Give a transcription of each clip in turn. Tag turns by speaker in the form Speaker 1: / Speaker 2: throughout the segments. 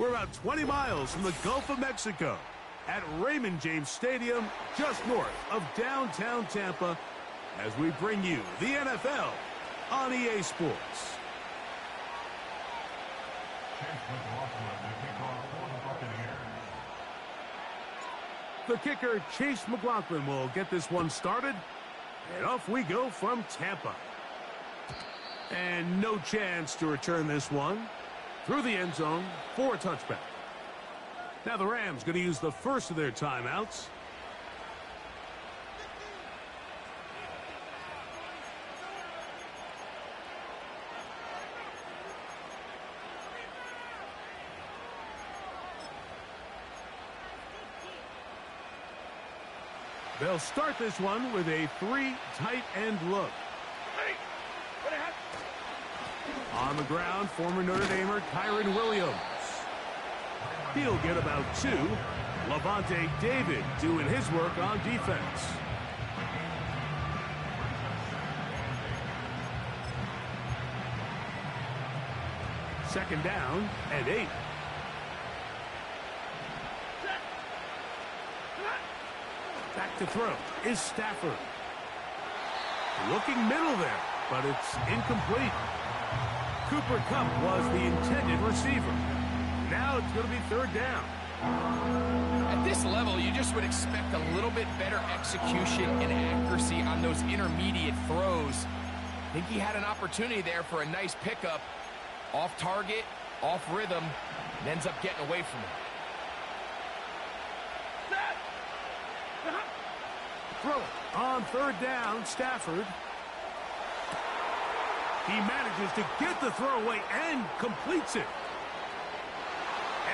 Speaker 1: We're about 20 miles from the Gulf of Mexico at Raymond James Stadium, just north of downtown Tampa, as we bring you the NFL on EA Sports. The kicker, Chase McLaughlin, will get this one started. And off we go from Tampa. And no chance to return this one through the end zone for a touchback. Now the Rams going to use the first of their timeouts. They'll start this one with a three tight end look. On the ground, former Notre Damer Kyron Williams. He'll get about two. Levante David doing his work on defense. Second down and 8. Back to throw is Stafford. Looking middle there, but it's incomplete. Cooper Kupp was the intended receiver. Now it's going to be third down.
Speaker 2: At this level, you just would expect a little bit better execution and accuracy on those intermediate throws. I think he had an opportunity there for a nice pickup. Off target, off rhythm, and ends up getting away from it.
Speaker 1: Throw on third down, Stafford. He manages to get the throw away and completes it.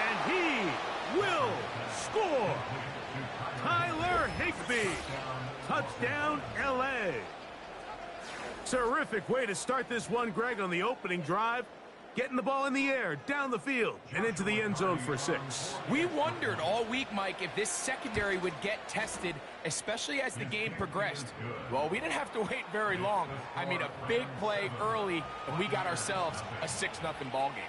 Speaker 1: And he will score. Tyler Higbee. Touchdown, L.A. Terrific way to start this one, Greg, on the opening drive. Getting the ball in the air, down the field, and into the end zone for 6.
Speaker 2: We wondered all week, Mike, if this secondary would get tested, especially as the game progressed. Well, we didn't have to wait very long. I mean, a big play early, and we got ourselves a 6-0 ball game.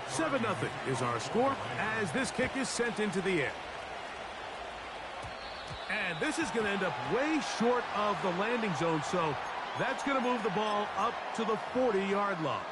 Speaker 1: Seven 0 is our score as this kick is sent into the air. And this is going to end up way short of the landing zone, so that's going to move the ball up to the 40-yard line.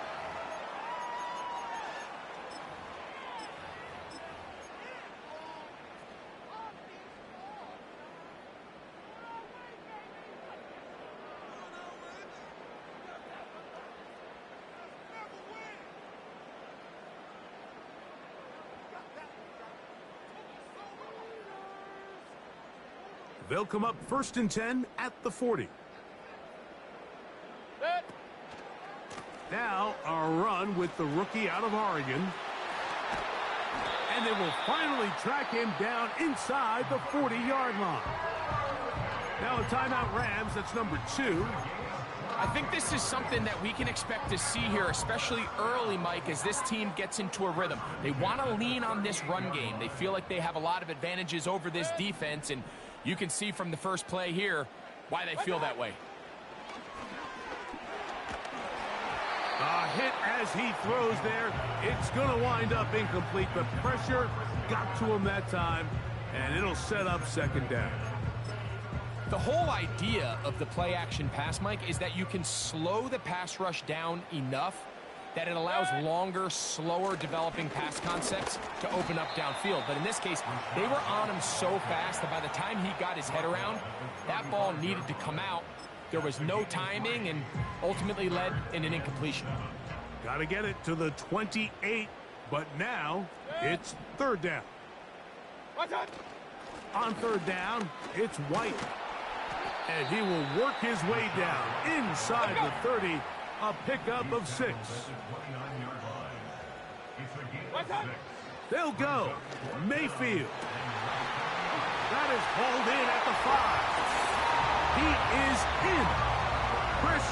Speaker 1: They'll come up 1st and 10 at the 40. Now a run with the rookie out of Oregon. And they will finally track him down inside the 40-yard line. Now a timeout, Rams. That's number 2.
Speaker 2: I think this is something that we can expect to see here, especially early, Mike, as this team gets into a rhythm. They want to lean on this run game. They feel like they have a lot of advantages over this defense, and you can see from the first play here why they feel that way.
Speaker 1: A hit as he throws there. It's going to wind up incomplete. The pressure got to him that time, and it'll set up second down.
Speaker 2: The whole idea of the play-action pass, Mike, is that you can slow the pass rush down enough that it allows longer, slower developing pass concepts to open up downfield. But in this case, they were on him so fast that by the time he got his head around, that ball needed to come out. There was no timing and ultimately led in an incompletion.
Speaker 1: Got to get it to the 28, but now it's third down. On third down, it's White. And he will work his way down inside the 30, a pickup of 6. They'll go. Mayfield. That is hauled in at the 5. He is in. Chris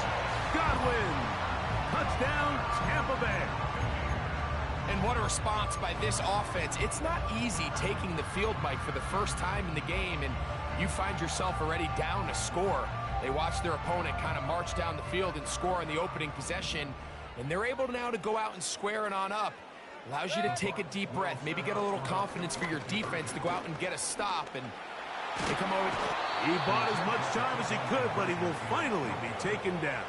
Speaker 1: Godwin. Touchdown, Tampa Bay.
Speaker 2: And what a response by this offense. It's not easy taking the field, Mike, for the first time in the game, and you find yourself already down a score. They watch their opponent kind of march down the field and score in the opening possession, and they're able now to go out and square it on up. Allows you to take a deep breath, maybe get a little confidence for your defense to go out and get a stop, and they come over.
Speaker 1: He bought as much time as he could, but he will finally be taken down.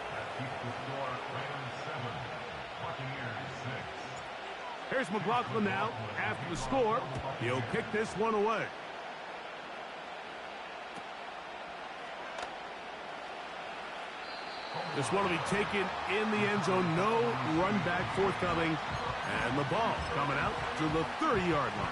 Speaker 1: Here's McLaughlin now. After the score, he'll kick this one away. This one will be taken in the end zone. No run back forthcoming. And the ball coming out to the 30-yard line.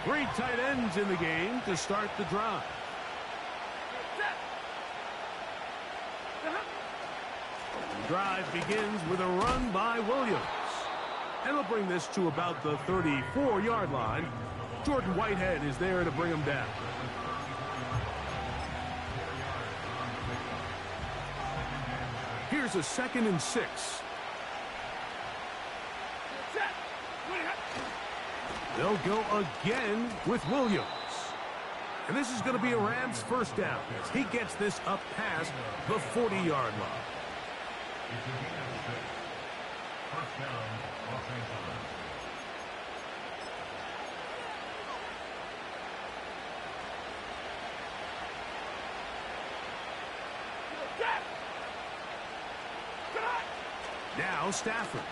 Speaker 1: Three tight ends in the game to start the drive. The drive begins with a run by Williams. And we'll bring this to about the 34-yard line. Jordan Whitehead is there to bring him down. Here's a 2nd and 6. They'll go again with Williams. And this is going to be a Rams first down as he gets this up past the 40-yard line.
Speaker 3: First down, Los Angeles.
Speaker 1: Now Stafford.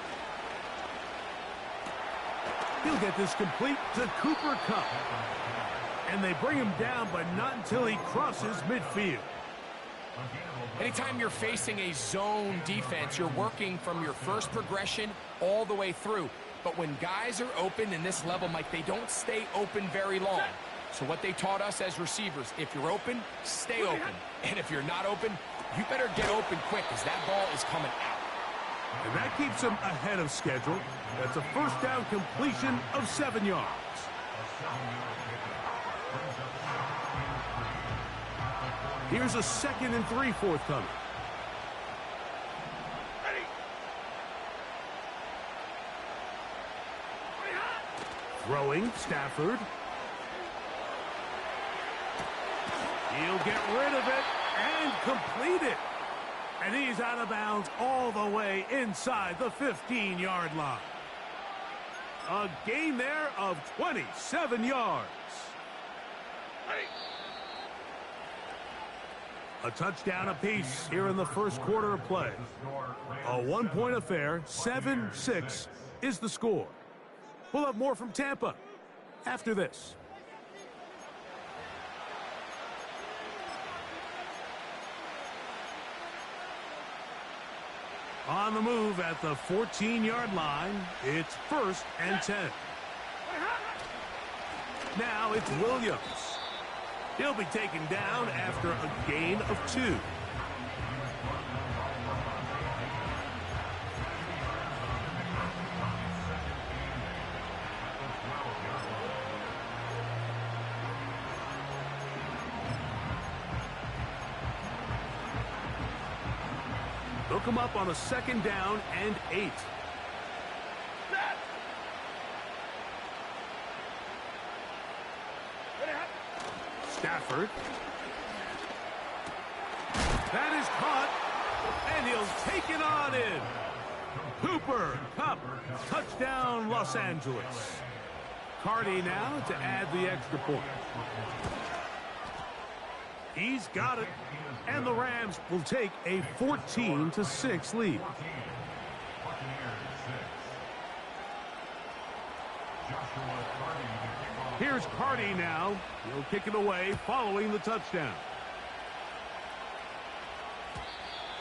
Speaker 1: He'll get this complete to Cooper Kupp. And they bring him down, but not until he crosses midfield.
Speaker 2: Anytime you're facing a zone defense, you're working from your first progression all the way through. But when guys are open in this level, Mike, they don't stay open very long. So what they taught us as receivers, if you're open, stay open. And if you're not open, you better get open quick because that ball is coming out.
Speaker 1: And that keeps him ahead of schedule. That's a first down completion of 7 yards. Here's a 2nd and 3 forthcoming. Throwing, Stafford. He'll get rid of it and complete it. And he's out of bounds all the way inside the 15-yard line. A gain there of 27 yards. A touchdown apiece here in the first quarter of play. A one-point affair, 7-6 is the score. We'll have more from Tampa after this. On the move at the 14-yard line, it's 1st and 10. Now it's Williams. He'll be taken down after a gain of 2. They'll come up on a 2nd down and 8. Stafford. That is caught, and he'll take it on in. Cooper Kupp, touchdown Los Angeles. Cardi now to add the extra point. He's got it, and the Rams will take a 14-6 lead. Here's Cardi now. He'll kick it away following the touchdown.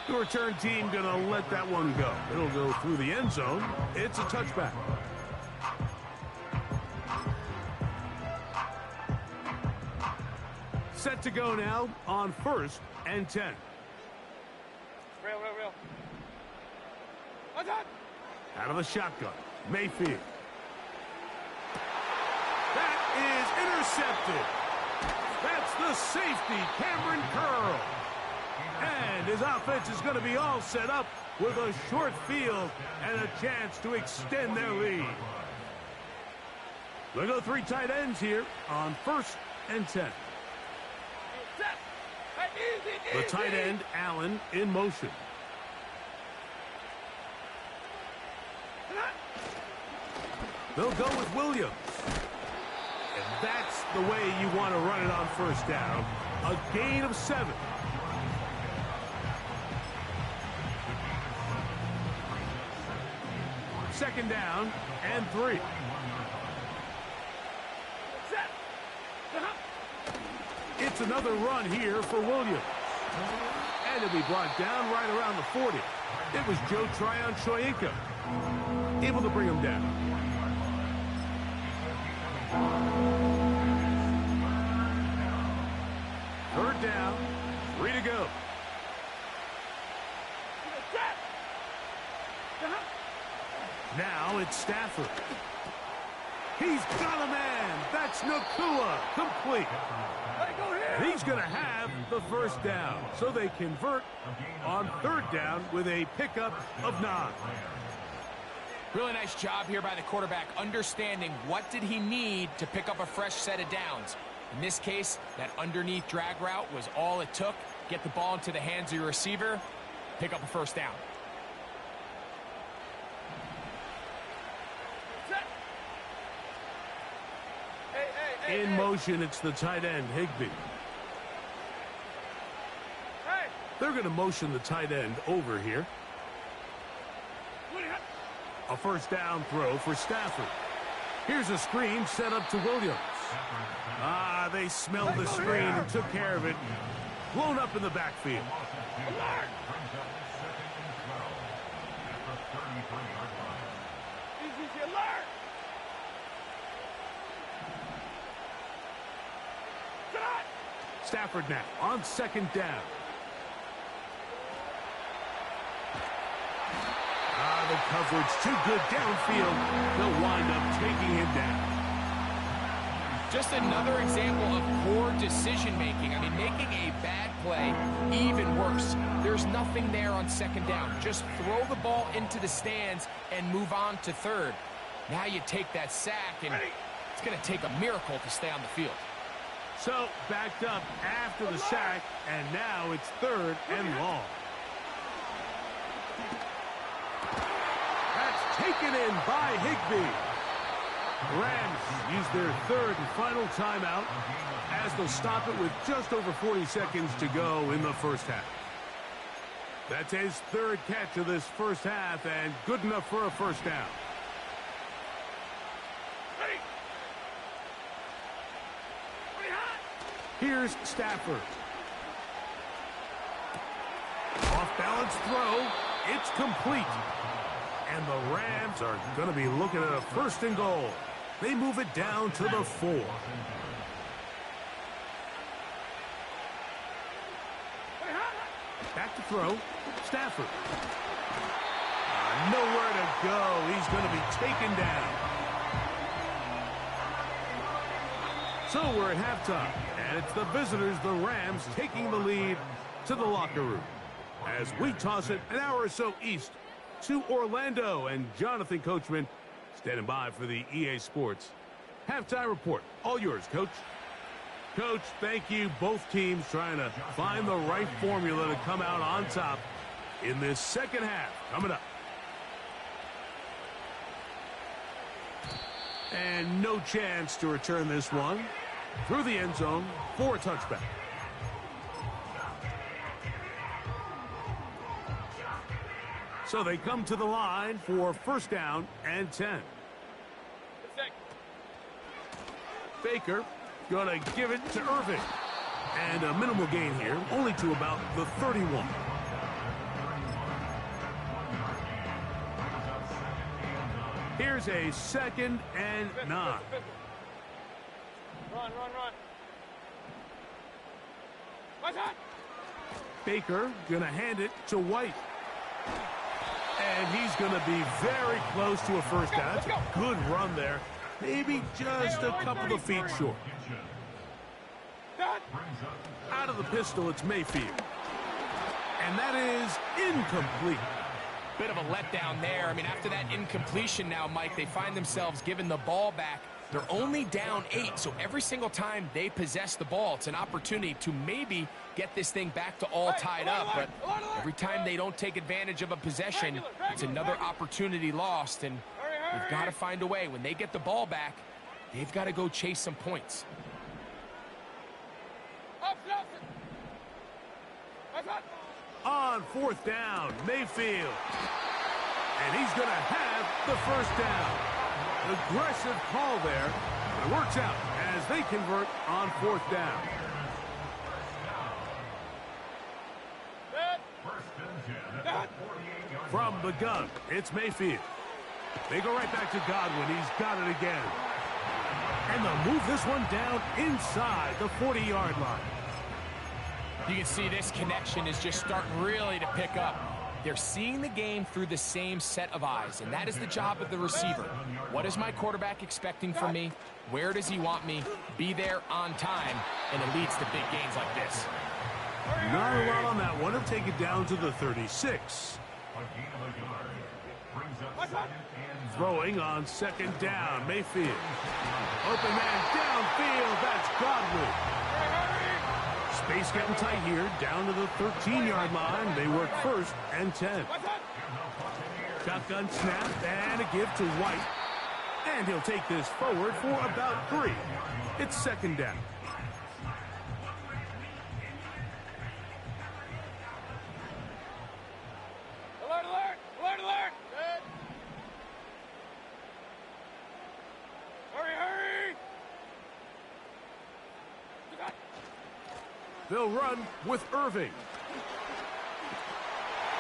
Speaker 1: The return team going to let that one go. It'll go through the end zone. It's a touchback. Set to go now on 1st and 10.
Speaker 4: Real. What's up?
Speaker 1: Out of the shotgun, Mayfield. That is intercepted. That's the safety, Cameron Curl. And his offense is going to be all set up with a short field and a chance to extend their lead. They go 3 tight ends here on 1st and 10. The tight end, Allen, in motion. They'll go with Williams. And that's the way you want to run it on 1st down. A gain of 7. Second down and 3. It's another run here for Williams. And it'll be brought down right around the 40. It was Joe Tryon-Shoyinka able to bring him down. Third down, 3 to go. Now it's Stafford. He's got a man. That's Nakua. Complete. And he's going to have the 1st down. So they convert on 3rd down with a pickup of 9.
Speaker 2: Really nice job here by the quarterback, understanding what did he need to pick up a fresh set of downs. In this case, that underneath drag route was all it took. Get the ball into the hands of your receiver, pick up a 1st down.
Speaker 1: In motion, it's the tight end, Higbee. They're going to motion the tight end over here. A 1st down throw for Stafford. Here's a screen set up to Williams. They smelled the screen and took care of it. Blown up in the backfield. Stafford now on 2nd down. The coverage too good downfield. They'll wind up taking him down.
Speaker 2: Just another example of poor decision-making. I mean, making a bad play even worse. There's nothing there on 2nd down. Just throw the ball into the stands and move on to 3rd. Now you take that sack, and it's going to take a miracle to stay on the field.
Speaker 1: So, backed up after the sack, and now it's 3rd and long. That's taken in by Higbee. Rams use their 3rd and final timeout as they'll stop it with just over 40 seconds to go in the 1st half. That's his 3rd catch of this 1st half, and good enough for a 1st down. Here's Stafford. Off-balance throw. It's complete. And the Rams are going to be looking at a 1st and goal. They move it down to the 4. Back to throw. Stafford. Nowhere to go. He's going to be taken down. So we're at halftime, and it's the visitors, the Rams, taking the lead to the locker room. As we toss it an hour or so east to Orlando, and Jonathan Coachman standing by for the EA Sports halftime report. All yours, Coach. Coach, thank you. Both teams trying to find the right formula to come out on top in this 2nd half. Coming up. And no chance to return this one through the end zone for a touchback. So they come to the line for 1st down and 10. Baker going to give it to Irving. And a minimal gain here, only to about the 31. Here's a 2nd and 9.
Speaker 4: Run. What's that?
Speaker 1: Baker going to hand it to White. And he's going to be very close to a 1st down. That's a good run there. Maybe just a couple of feet short. Out of the pistol, it's Mayfield. And that is incomplete.
Speaker 2: Bit of a letdown there. I mean, after that incompletion now, Mike, they find themselves giving the ball back. They're only down 8, so every single time they possess the ball, it's an opportunity to maybe get this thing back to all tied up. But every time they don't take advantage of a possession, it's another opportunity lost, and they've got to find a way. When they get the ball back, they've got to go chase some points.
Speaker 1: On 4th down, Mayfield. And he's going to have the first down. Aggressive call there. It works out as they convert on 4th down. From the gun, it's Mayfield. They go right back to Godwin. He's got it again. And they'll move this one down inside the 40-yard line.
Speaker 2: You can see this connection is just starting really to pick up. They're seeing the game through the same set of eyes, and that is the job of the receiver. What is my quarterback expecting from me? Where does he want me? Be there on time, and it leads to big gains like this.
Speaker 1: Not a lot on that one. He'll take it down to the 36. Throwing on 2nd down, Mayfield. Open man downfield, that's Godwin. Space getting tight here, down to the 13-yard line. They work 1st and 10. Shotgun snap and a give to White. And he'll take this forward for about 3. It's 2nd down.
Speaker 4: Alert, alert! Alert, alert! Hurry, hurry!
Speaker 1: They'll run with Irving.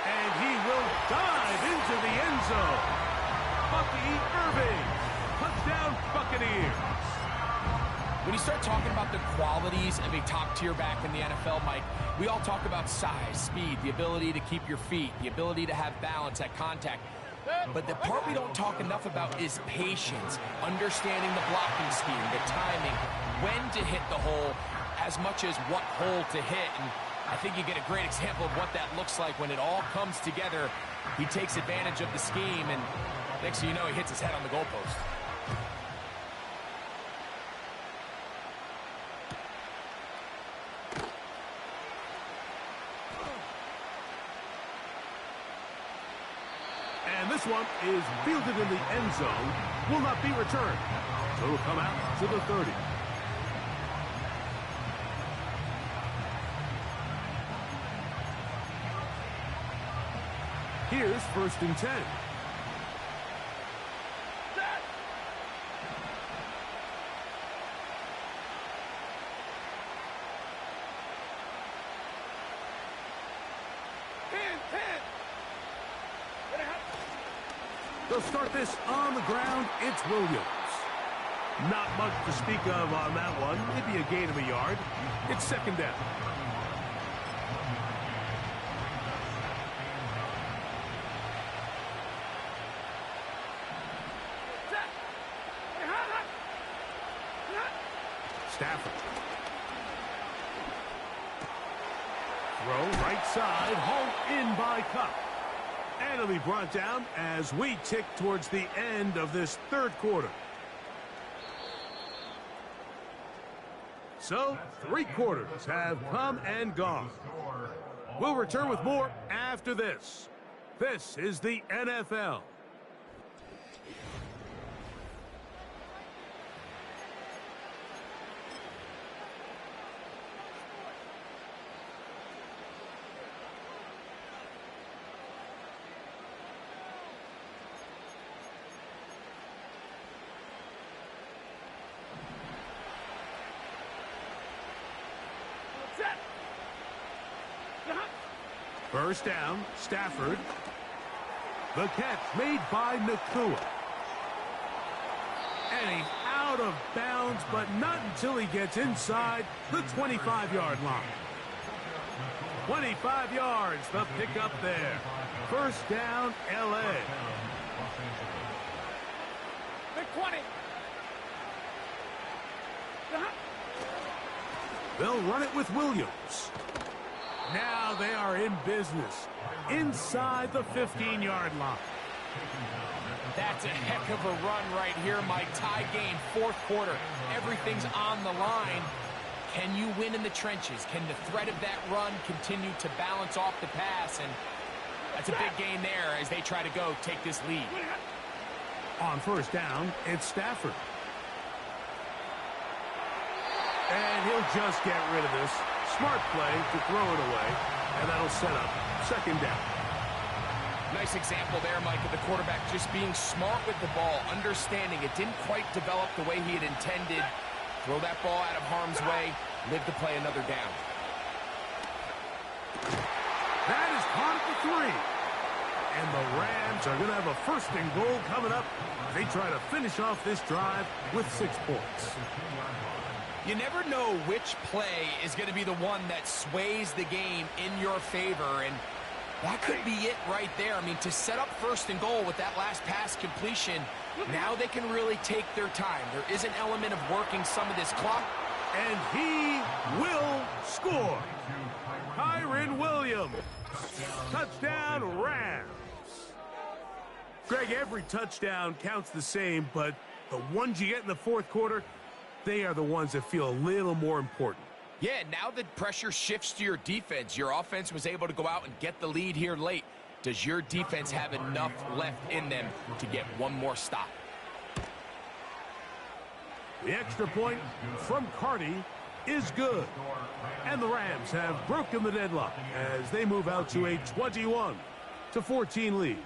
Speaker 1: And he will dive into the end zone. Bucky Irving. Touchdown, Buccaneers.
Speaker 2: When you start talking about the qualities of a top-tier back in the NFL, Mike, we all talk about size, speed, the ability to keep your feet, the ability to have balance at contact. But the part we don't talk enough about is patience, understanding the blocking scheme, the timing, when to hit the hole, as much as what hole to hit. And I think you get a great example of what that looks like when it all comes together. He takes advantage of the scheme, and next thing you know, he hits his head on the goalpost.
Speaker 1: And this one is fielded in the end zone. Will not be returned. So it'll come out to the 30. Here's 1st and 10. They'll start this on the ground. It's Williams. Not much to speak of on that one. Maybe a gain of a yard. It's 2nd down. Stafford. Throw right side, home in by Cup. And it'll be brought down as we tick towards the end of this 3rd quarter. So, 3 quarters have come and gone. We'll return with more after this. This is the NFL. First down, Stafford. The catch made by Nakua. And he's out of bounds, but not until he gets inside the 25-yard line. 25 yards, the pickup there. First down, L.A.
Speaker 4: Big 20.
Speaker 1: They'll run it with Williams. Now they are in business inside the 15-yard line.
Speaker 2: That's a heck of a run right here, Mike. Tie game, fourth quarter. Everything's on the line. Can you win in the trenches? Can the threat of that run continue to balance off the pass? And that's a big gain there as they try to go take this lead.
Speaker 1: On first down, it's Stafford. And he'll just get rid of this. Smart play to throw it away, and that'll set up second down.
Speaker 2: Nice example there, Mike, of the quarterback just being smart with the ball, understanding it didn't quite develop the way he had intended. Throw that ball out of harm's way, live to play another down.
Speaker 1: That is caught at the 3. And the Rams are going to have a first and goal coming up. They try to finish off this drive with 6 points.
Speaker 2: You never know which play is going to be the one that sways the game in your favor, and that could be it right there. I mean, to set up first and goal with that last pass completion, now they can really take their time. There is an element of working some of this clock.
Speaker 1: And he will score. Kyren Williams. Touchdown, Rams. Greg, every touchdown counts the same, but the ones you get in the fourth quarter, they are the ones that feel a little more important.
Speaker 2: Yeah, now the pressure shifts to your defense. Your offense was able to go out and get the lead here late. Does your defense have enough left in them to get one more stop?
Speaker 1: The extra point from Carty is good. And the Rams have broken the deadlock as they move out to a 21-14 lead.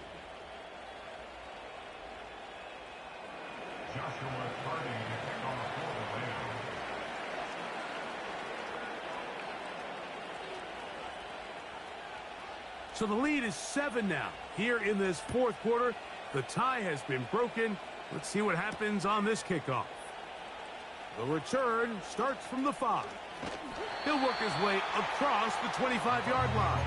Speaker 1: So the lead is 7 now. Here in this fourth quarter, the tie has been broken. Let's see what happens on this kickoff. The return starts from the 5. He'll work his way across the 25-yard line.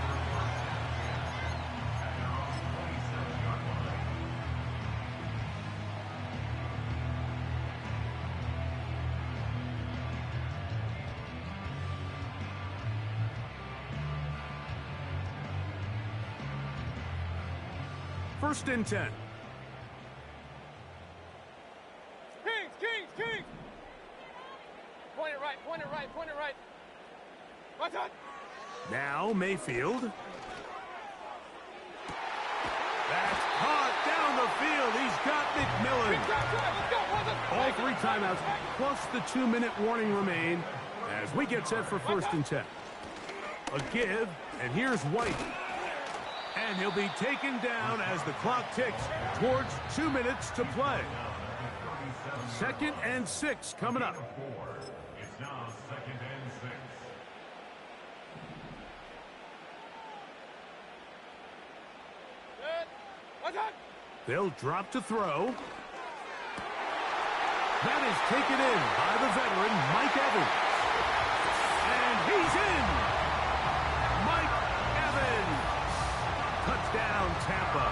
Speaker 1: First and 10.
Speaker 4: Kings! Point it right. Watch out!
Speaker 1: Now Mayfield. That's caught down the field. He's got McMillan. All 3 timeouts plus the 2-minute warning remain as we get set for first and 10. A give, and here's White. And he'll be taken down as the clock ticks towards 2 minutes to play. Second and 6 coming up.
Speaker 3: It's now second and 6.
Speaker 4: Watch out!
Speaker 1: They'll drop to throw. That is taken in by the veteran, Mike Evans. And he's in! Mike Evans! Touchdown, Tampa.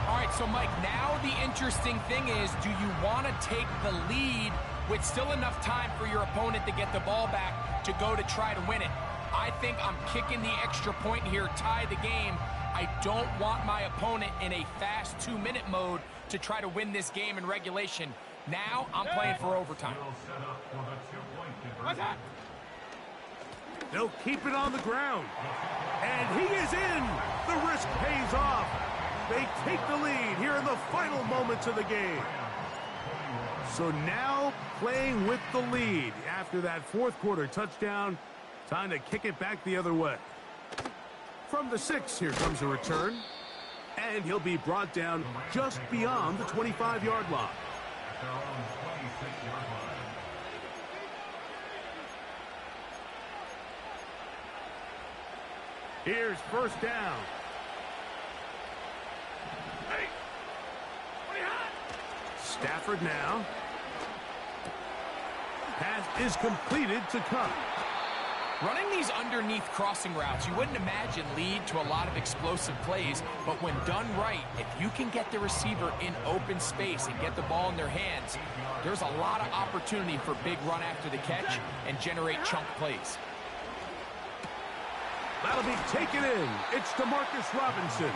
Speaker 2: All right, so Mike, now the interesting thing is, do you want to take the lead with still enough time for your opponent to get the ball back to go to try to win it? I think I'm kicking the extra point here, tie the game. I don't want my opponent in a fast 2-minute mode to try to win this game in regulation. Now I'm playing for overtime.
Speaker 1: They'll keep it on the ground. And he is in. The risk pays off. They take the lead here in the final moments of the game. So now playing with the lead after that fourth quarter touchdown. Time to kick it back the other way. From the 6, here comes a return. And he'll be brought down just beyond the 25-yard line. Here's first down. Stafford now. Pass is completed to Cup.
Speaker 2: Running these underneath crossing routes, you wouldn't imagine lead to a lot of explosive plays, but when done right, if you can get the receiver in open space and get the ball in their hands, there's a lot of opportunity for big run after the catch and generate chunk plays.
Speaker 1: That'll be taken in. It's DeMarcus Robinson.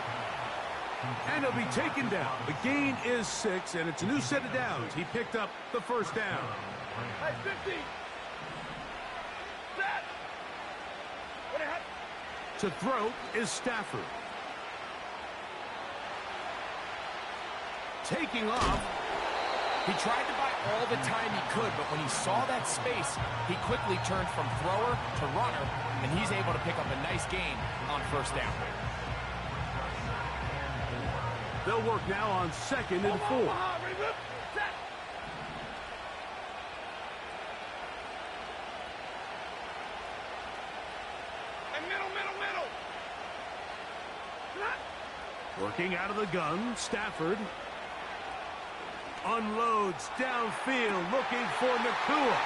Speaker 1: And he'll be taken down. The gain is 6, and it's a new set of downs. He picked up the first down.
Speaker 4: Hey, 50. Set.
Speaker 1: To throw is Stafford. Taking off.
Speaker 2: He tried to buy all the time he could, but when he saw that space, he quickly turned from thrower to runner, and he's able to pick up a nice gain on first down.
Speaker 1: They'll work now on 2nd and 4.
Speaker 4: Set. And middle.
Speaker 1: Working out of the gun, Stafford. Unloads downfield, looking for Nakua.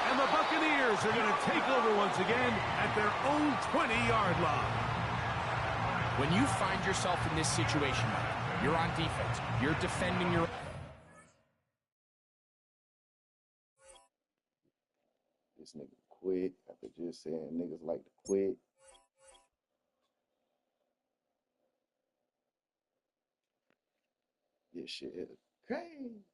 Speaker 1: And the Buccaneers are going to take over once again at their own 20-yard line.
Speaker 2: When you find yourself in this situation, you're on defense. You're defending your...
Speaker 5: This nigga quit after just saying niggas like to quit. This shit is crazy.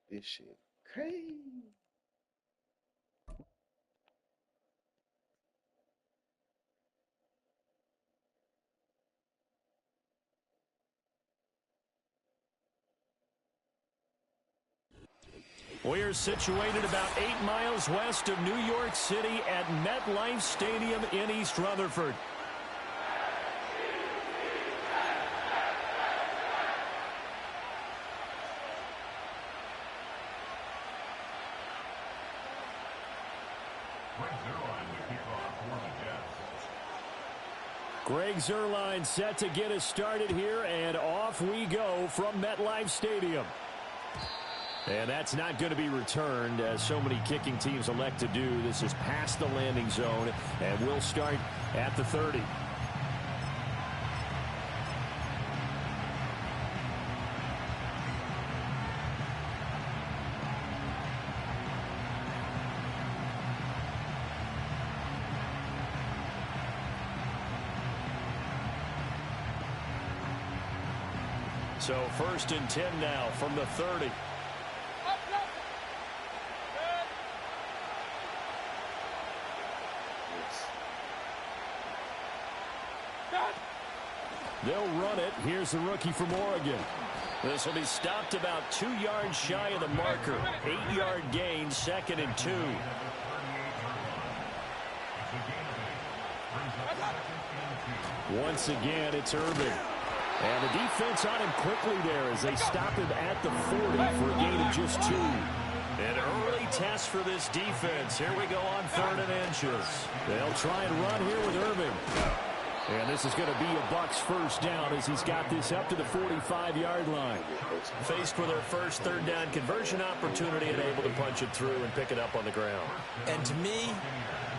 Speaker 5: This shit crazy.
Speaker 6: We're situated about 8 miles west of New York City at MetLife Stadium in East Rutherford. Greg Zuerlein set to get us started here, and off we go from MetLife Stadium. And that's not going to be returned, as so many kicking teams elect to do. This is past the landing zone, and we'll start at the 30. So 1st and 10 now from the 30. They'll run it. Here's the rookie from Oregon. This will be stopped about 2 yards shy of the marker. 8-yard gain, 2nd and 2. Once again, it's Irving. And the defense on him quickly there as they stop him at the 40 for a gain of just 2. An early test for this defense. Here we go on 3rd and inches. They'll try and run here with Irving. And this is going to be a Bucs first down as he's got this up to the 45-yard line. Faced with their first 3rd down conversion opportunity and able to punch it through and pick it up on the ground.
Speaker 7: And to me,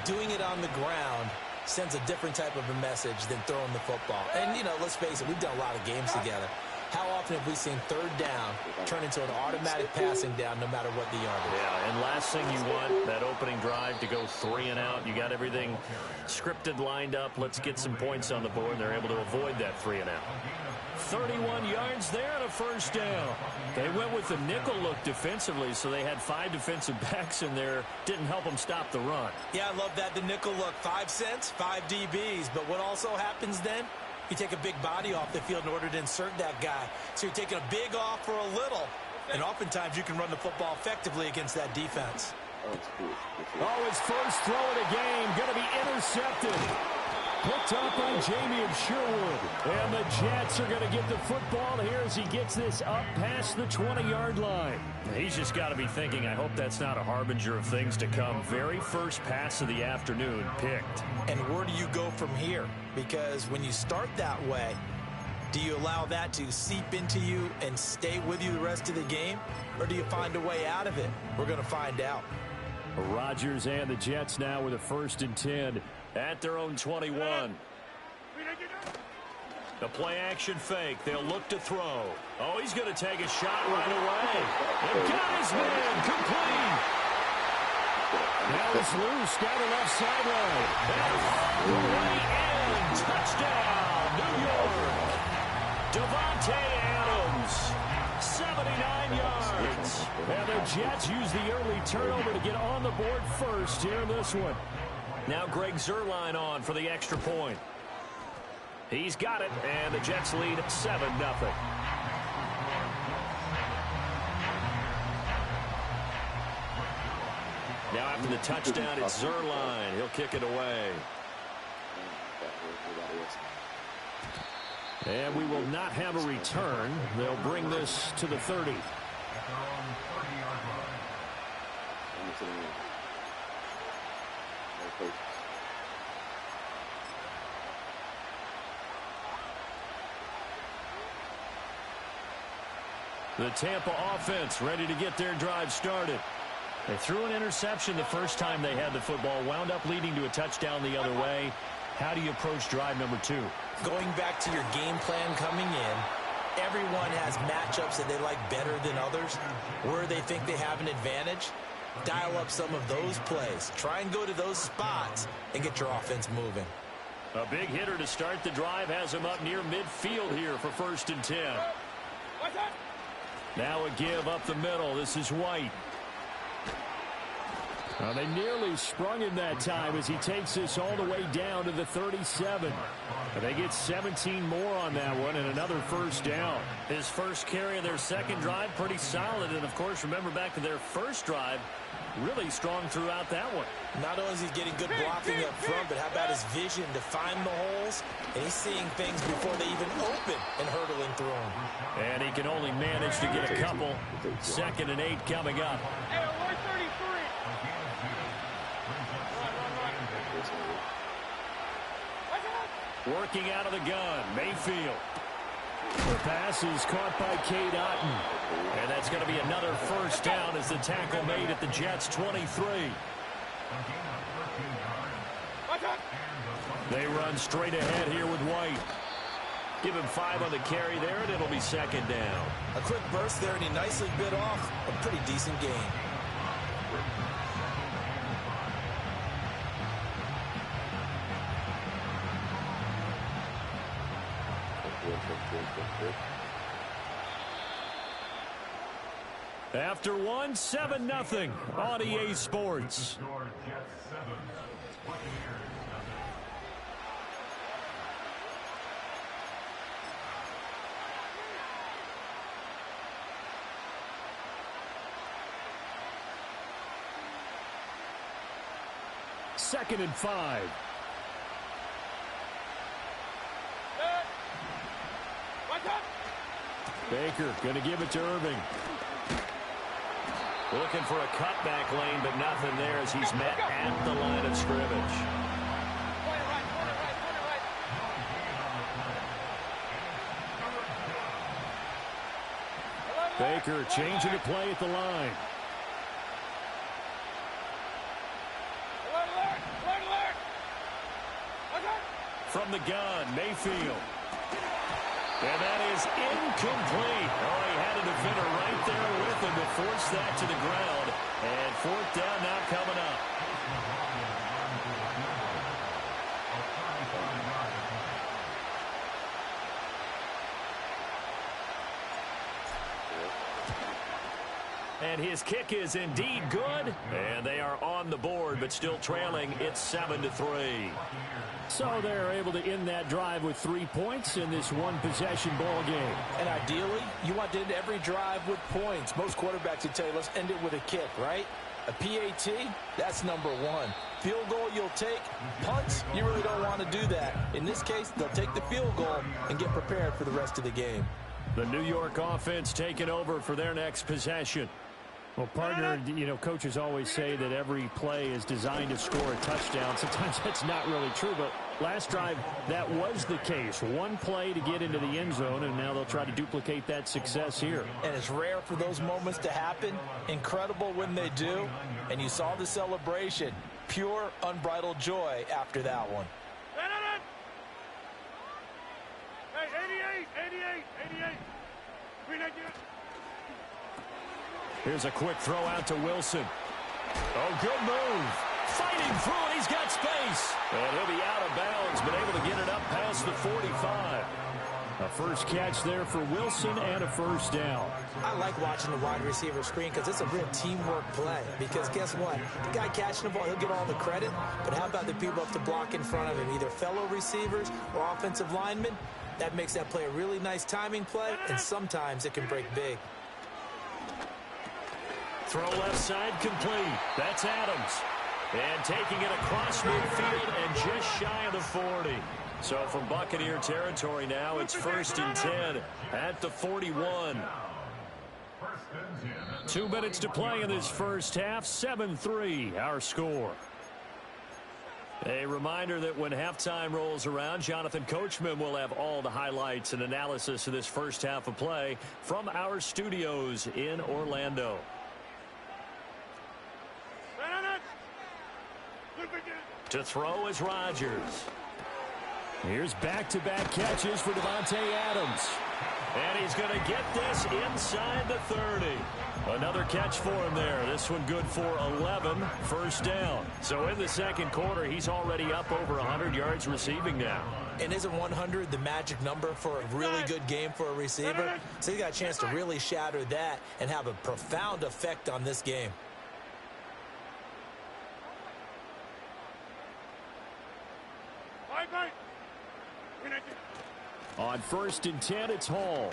Speaker 7: doing it on the ground sends a different type of a message than throwing the football. And, you know, let's face it, we've done a lot of games together. How often have we seen 3rd down turn into an automatic passing down no matter what the yardage?
Speaker 6: Yeah, and last thing you want, that opening drive to go 3 and out. You got everything scripted, lined up. Let's get some points on the board. They're able to avoid that 3 and out. 31 yards there and a first down. They went with the nickel look defensively, so they had 5 defensive backs in there. Didn't help them stop the run.
Speaker 7: Yeah, I love that, the nickel look. 5 cents, 5 DBs. But what also happens then? You take a big body off the field in order to insert that guy. So you're taking a big off for a little. And oftentimes you can run the football effectively against that defense.
Speaker 6: Oh, his first throw of the game going to be intercepted. Picked up by Jamie Sherwood. And the Jets are going to get the football here as he gets this up past the 20-yard line. He's just got to be thinking, I hope that's not a harbinger of things to come. Very first pass of the afternoon picked.
Speaker 7: And where do you go from here? Because when you start that way, Do you allow that to seep into you and stay with you the rest of the game? Or do you find a way out of it? We're going to find out.
Speaker 6: Rodgers and the Jets now with a 1st and 10 at their own 21. The play action fake. They'll look to throw. Oh, he's going to take a shot right away. And got his man complete. Now it's loose down the left sideline. Way in. Touchdown, New York. Devontae Adams, 79 yards. And the Jets use the early turnover to get on the board first here in this one. Now Greg Zuerlein on for the extra point. He's got it, and the Jets lead 7-0. Now after the touchdown, it's Zuerlein. He'll kick it away. And we will not have a return. They'll bring this to the 30. The Tampa offense ready to get their drive started. They threw an interception the first time they had the football, wound up leading to a touchdown the other way. How do you approach drive number 2?
Speaker 7: Going back to your game plan coming in, everyone has matchups that they like better than others. Where they think they have an advantage, dial up some of those plays. Try and go to those spots and get your offense moving.
Speaker 6: A big hitter to start the drive has him up near midfield here for 1st and 10. Now a give up the middle. This is White. They nearly sprung him that time as he takes this all the way down to the 37. They get 17 more on that one and another 1st down. His first carry of their second drive, pretty solid. And, of course, remember back to their first drive, really strong throughout that one.
Speaker 7: Not only is he getting good blocking up front, but how about his vision to find the holes? And he's seeing things before they even open and hurdling through them.
Speaker 6: And he can only manage to get a couple. 2nd and 8 coming up. Working out of the gun, Mayfield. The pass is caught by Cade Otton. And that's going to be another 1st down as the tackle made at the Jets' 23. They run straight ahead here with White. Give him 5 on the carry there, and it'll be 2nd down.
Speaker 7: A quick burst there, and he nicely bit off a pretty decent game.
Speaker 6: After 7-0 on EA Sports. Second and 5. Baker going to give it to Irving. Looking for a cutback lane, but nothing there as he's met at the line of scrimmage. Baker changing the play at the line. From the gun, Mayfield. And that is incomplete. Oh, he had a defender right there with him to force that to the ground. And 4th down now coming up. And his kick is indeed good. And they are on the board, but still trailing. It's 7-3. So they're able to end that drive with 3 points in this one-possession ball game.
Speaker 7: And ideally, you want to end every drive with points. Most quarterbacks would tell you, let's end it with a kick, right? A PAT, that's number 1. Field goal you'll take. Punts, you really don't want to do that. In this case, they'll take the field goal and get prepared for the rest of the game.
Speaker 6: The New York offense taking over for their next possession. Well, partner, you know, coaches always say that every play is designed to score a touchdown. Sometimes that's not really true, but Last drive, that was the case. One play to get into the end zone, and now they'll try to duplicate that success here.
Speaker 7: And it's rare for those moments to happen. Incredible when they do. And you saw the celebration. Pure, unbridled joy after that one.
Speaker 4: Hey, 88.
Speaker 6: Here's a quick throw out to Wilson. Oh, good move. Fighting through it. He's got space. And he'll be out of bounds, but able to get it up past the 45. A first catch there for Wilson and a first down.
Speaker 7: I like watching the wide receiver screen because it's a real teamwork play. Because guess what? The guy catching the ball, he'll get all the credit. But how about the people up to block in front of him, either fellow receivers or offensive linemen? That makes that play a really nice timing play, and sometimes it can break big.
Speaker 6: Throw left side complete. That's Adams. And taking it across midfield and just shy of the 40. So from Buccaneer territory now, it's 1st and 10 at the 41. 2 minutes to play in this first half. 7-3 our score. A reminder that when halftime rolls around, Jonathan Coachman will have all the highlights and analysis of this first half of play from our studios in Orlando. To throw is Rodgers. Here's back-to-back catches for Davante Adams. And he's going to get this inside the 30. Another catch for him there. This one good for 11, first down. So in the second quarter, he's already up over 100 yards receiving now.
Speaker 7: And isn't 100 the magic number for a really good game for a receiver? So he got a chance to really shatter that and have a profound effect on this game.
Speaker 6: On 1st and 10, it's Hall.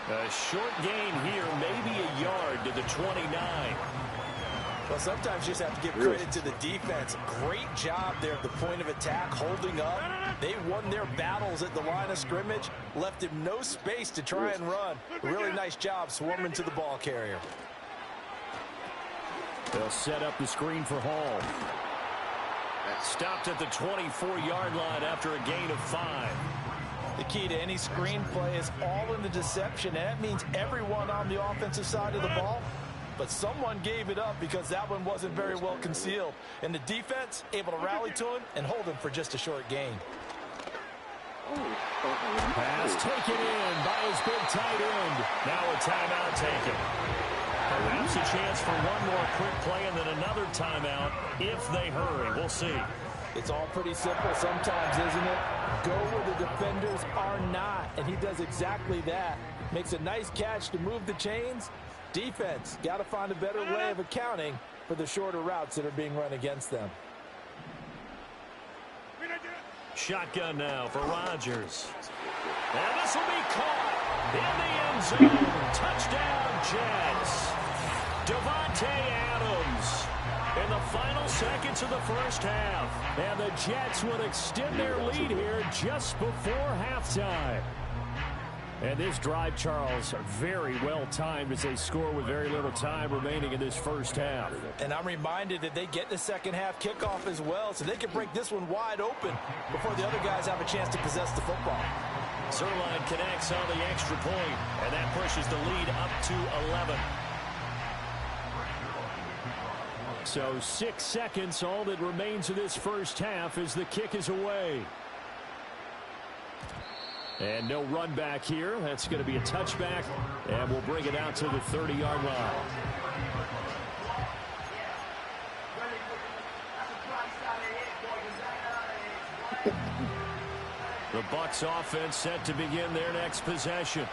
Speaker 6: A short gain here, maybe a yard to the 29.
Speaker 7: Well, sometimes you just have to give credit to the defense. Great job there at the point of attack, holding up. They won their battles at the line of scrimmage, left him no space to try and run. Really nice job swarming to the ball carrier.
Speaker 6: They'll set up the screen for Hall. Stopped at the 24-yard line after a gain of 5.
Speaker 7: The key to any screen play is all in the deception, and that means everyone on the offensive side of the ball. But someone gave it up because that one wasn't very well concealed. And the defense able to rally to him and hold him for just a short gain.
Speaker 6: Pass taken in by his big tight end. Now a timeout taken. Perhaps a chance for one more quick play and then another timeout if they hurry. We'll see.
Speaker 7: It's all pretty simple sometimes, isn't it? Go where the defenders are not, and he does exactly that. Makes a nice catch to move the chains. Defense got to find a better way of accounting for the shorter routes that are being run against them.
Speaker 6: Shotgun now for Rodgers. And this will be caught in the end zone. Touchdown, Jets. Davante Adams in the final seconds of the first half. And the Jets would extend their lead here just before halftime. And this drive, Charles, very well timed as they score with very little time remaining in this first half.
Speaker 7: And I'm reminded that they get the second half kickoff as well, so they can break this one wide open before the other guys have a chance to possess the football.
Speaker 6: Zerline connects on the extra point, and that pushes the lead up to 11. So 6 seconds, all that remains of this first half as the kick is away. And no run back here. That's going to be a touchback, and we'll bring it out to the 30-yard line. The Bucs offense set to begin their next possession.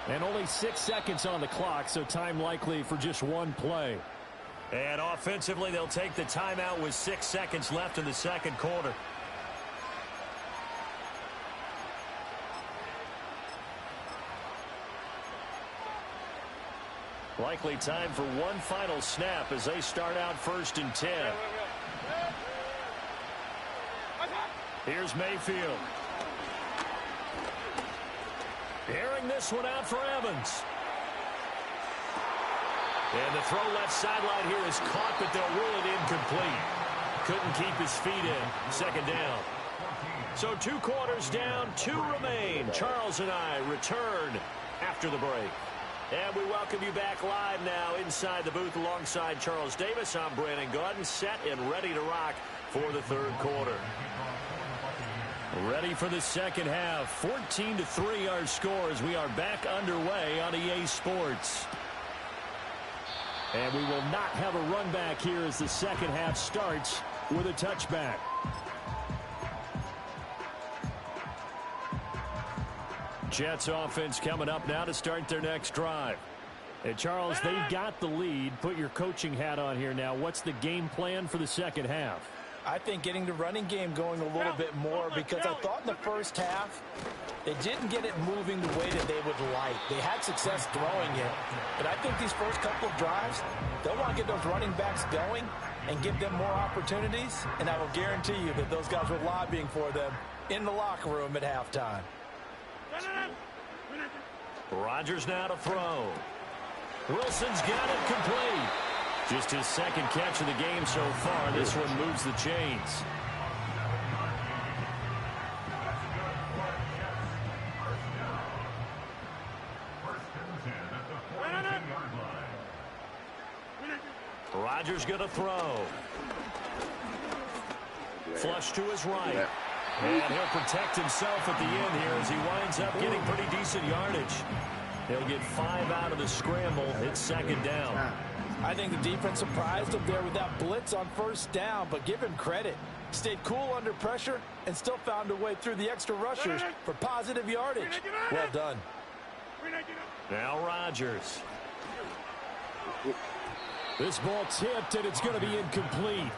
Speaker 6: And only 6 seconds on the clock, so time likely for just one play. And offensively, they'll take the timeout with 6 seconds left in the second quarter. Likely time for one final snap as they start out 1st and 10. Here's Mayfield. Airing this one out for Evans. And the throw left sideline here is caught, but they'll rule it incomplete. Couldn't keep his feet in. Second down. So 2 quarters down, 2 remain. Charles and I return after the break. And we welcome you back live now inside the booth alongside Charles Davis. I'm Brandon Gaudin, set and ready to rock for the third quarter. Ready for the second half. 14-3 our score as we are back underway on EA Sports. And we will not have a run back here as the second half starts with a touchback. Jets offense coming up now to start their next drive. And Charles, they've got the lead. Put your coaching hat on here now. What's the game plan for the second half?
Speaker 7: I think getting the running game going a little bit more, because I thought in the first half they didn't get it moving the way that they would like. They had success throwing it, but I think these first couple of drives, they'll want to get those running backs going and give them more opportunities, and I will guarantee you that those guys were lobbying for them in the locker room at halftime.
Speaker 6: Rodgers now to throw. Wilson's got it complete. Just his second catch of the game so far. This one moves the chains. Rodgers going to throw. Flush to his right. And he'll protect himself at the end here as he winds up getting pretty decent yardage. He'll get 5 out of the scramble. It's second down.
Speaker 7: I think the defense surprised him there with that blitz on first down, but give him credit. Stayed cool under pressure and still found a way through the extra rushers for positive yardage. Well done.
Speaker 6: Now Rodgers. This ball tipped, and it's going to be incomplete.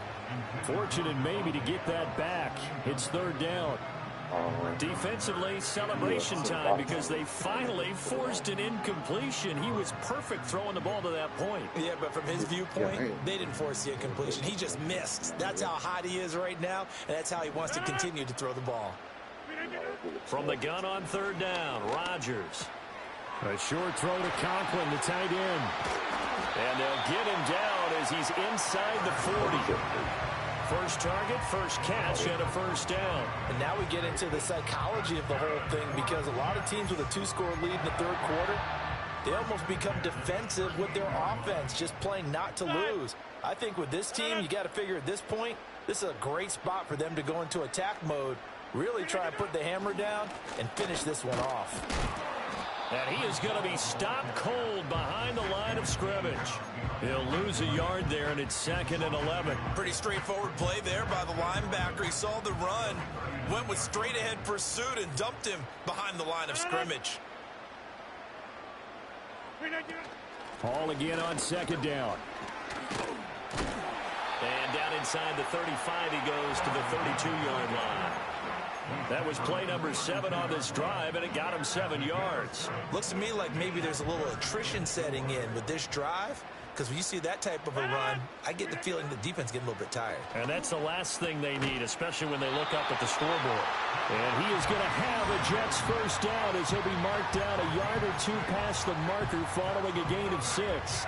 Speaker 6: Fortunate maybe to get that back. It's third down. Defensively, celebration time because they finally forced an incompletion. He was perfect throwing the ball to that point.
Speaker 7: Yeah, but from his viewpoint, they didn't force the incompletion. He just missed. That's how hot he is right now, and that's how he wants to continue to throw the ball.
Speaker 6: From the gun on third down, Rodgers. A short throw to Conklin, the tight end. And they'll get him down as he's inside the 40. First target, first catch, and a first down.
Speaker 7: And now we get into the psychology of the whole thing, because a lot of teams with a 2-score lead in the third quarter, they almost become defensive with their offense, just playing not to lose. I think with this team, you got to figure at this point, this is a great spot for them to go into attack mode, really try and put the hammer down and finish this one off.
Speaker 6: And he is going to be stopped cold behind the line of scrimmage. He'll lose a yard there, and it's 2nd and 11.
Speaker 8: Pretty straightforward play there by the linebacker. He saw the run, went with straight-ahead pursuit, and dumped him behind the line of scrimmage.
Speaker 6: Hall again on second down. And down inside the 35, he goes to the 32-yard line. That was play number 7 on this drive, and it got him 7 yards.
Speaker 7: Looks to me like maybe there's a little attrition setting in with this drive, because when you see that type of a run, I get the feeling the defense getting a little bit tired.
Speaker 6: And that's the last thing they need, especially when they look up at the scoreboard. And he is going to have a Jets first down as he'll be marked down a yard or 2 past the marker following a gain of 6.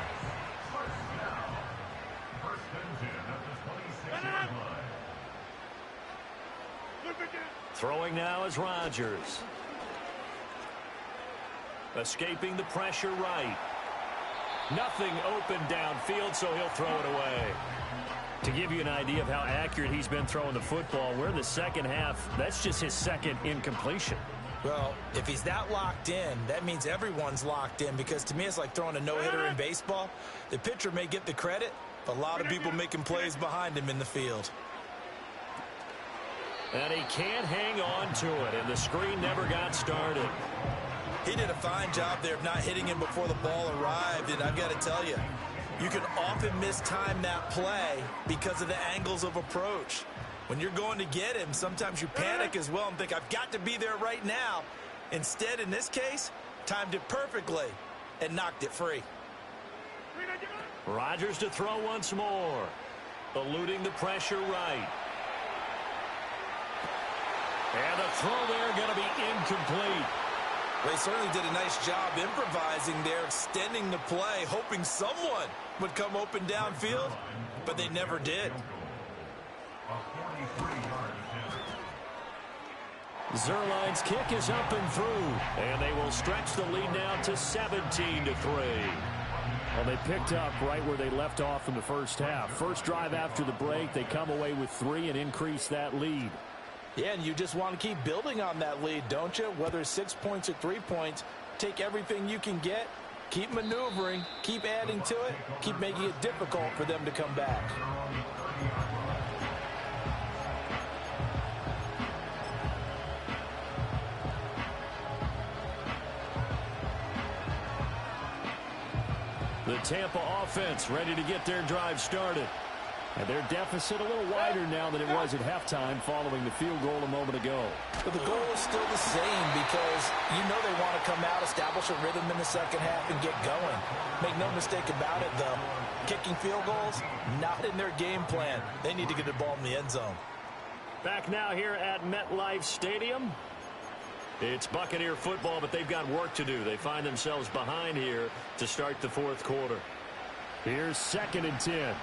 Speaker 6: Throwing now is Rodgers. Escaping the pressure right. Nothing open downfield, so he'll throw it away. To give you an idea of how accurate he's been throwing the football, we're in the second half. That's just his second incompletion.
Speaker 7: Well, if he's that locked in, that means everyone's locked in, because to me it's like throwing a no-hitter in baseball. The pitcher may get the credit, but a lot of people making plays behind him in the field.
Speaker 6: And he can't hang on to it, and the screen never got started.
Speaker 8: He did a fine job there of not hitting him before the ball arrived, and I've got to tell you, you can often mistime that play because of the angles of approach. When you're going to get him, sometimes you panic as well and think, I've got to be there right now. Instead, in this case, timed it perfectly and knocked it free.
Speaker 6: Rodgers to throw once more. Eluding the pressure right. And a throw there going to be incomplete.
Speaker 8: They certainly did a nice job improvising there, extending the play, hoping someone would come open downfield, but they never did.
Speaker 6: Zerline's kick is up and through, and they will stretch the lead now to 17-3. Well, they picked up right where they left off in the first half. First drive after the break, they come away with 3 and increase that lead.
Speaker 7: Yeah, and you just want to keep building on that lead, don't you? Whether it's 6 points or 3 points, take everything you can get, keep maneuvering, keep adding to it, keep making it difficult for them to come back.
Speaker 6: The Tampa offense ready to get their drive started. And their deficit a little wider now than it was at halftime following the field goal a moment ago.
Speaker 7: But the goal is still the same because you know they want to come out, establish a rhythm in the second half, and get going. Make no mistake about it, though. Kicking field goals, not in their game plan. They need to get the ball in the end zone.
Speaker 6: Back now here at MetLife Stadium. It's Buccaneer football, but they've got work to do. They find themselves behind here to start the fourth quarter. Here's 2nd and 10.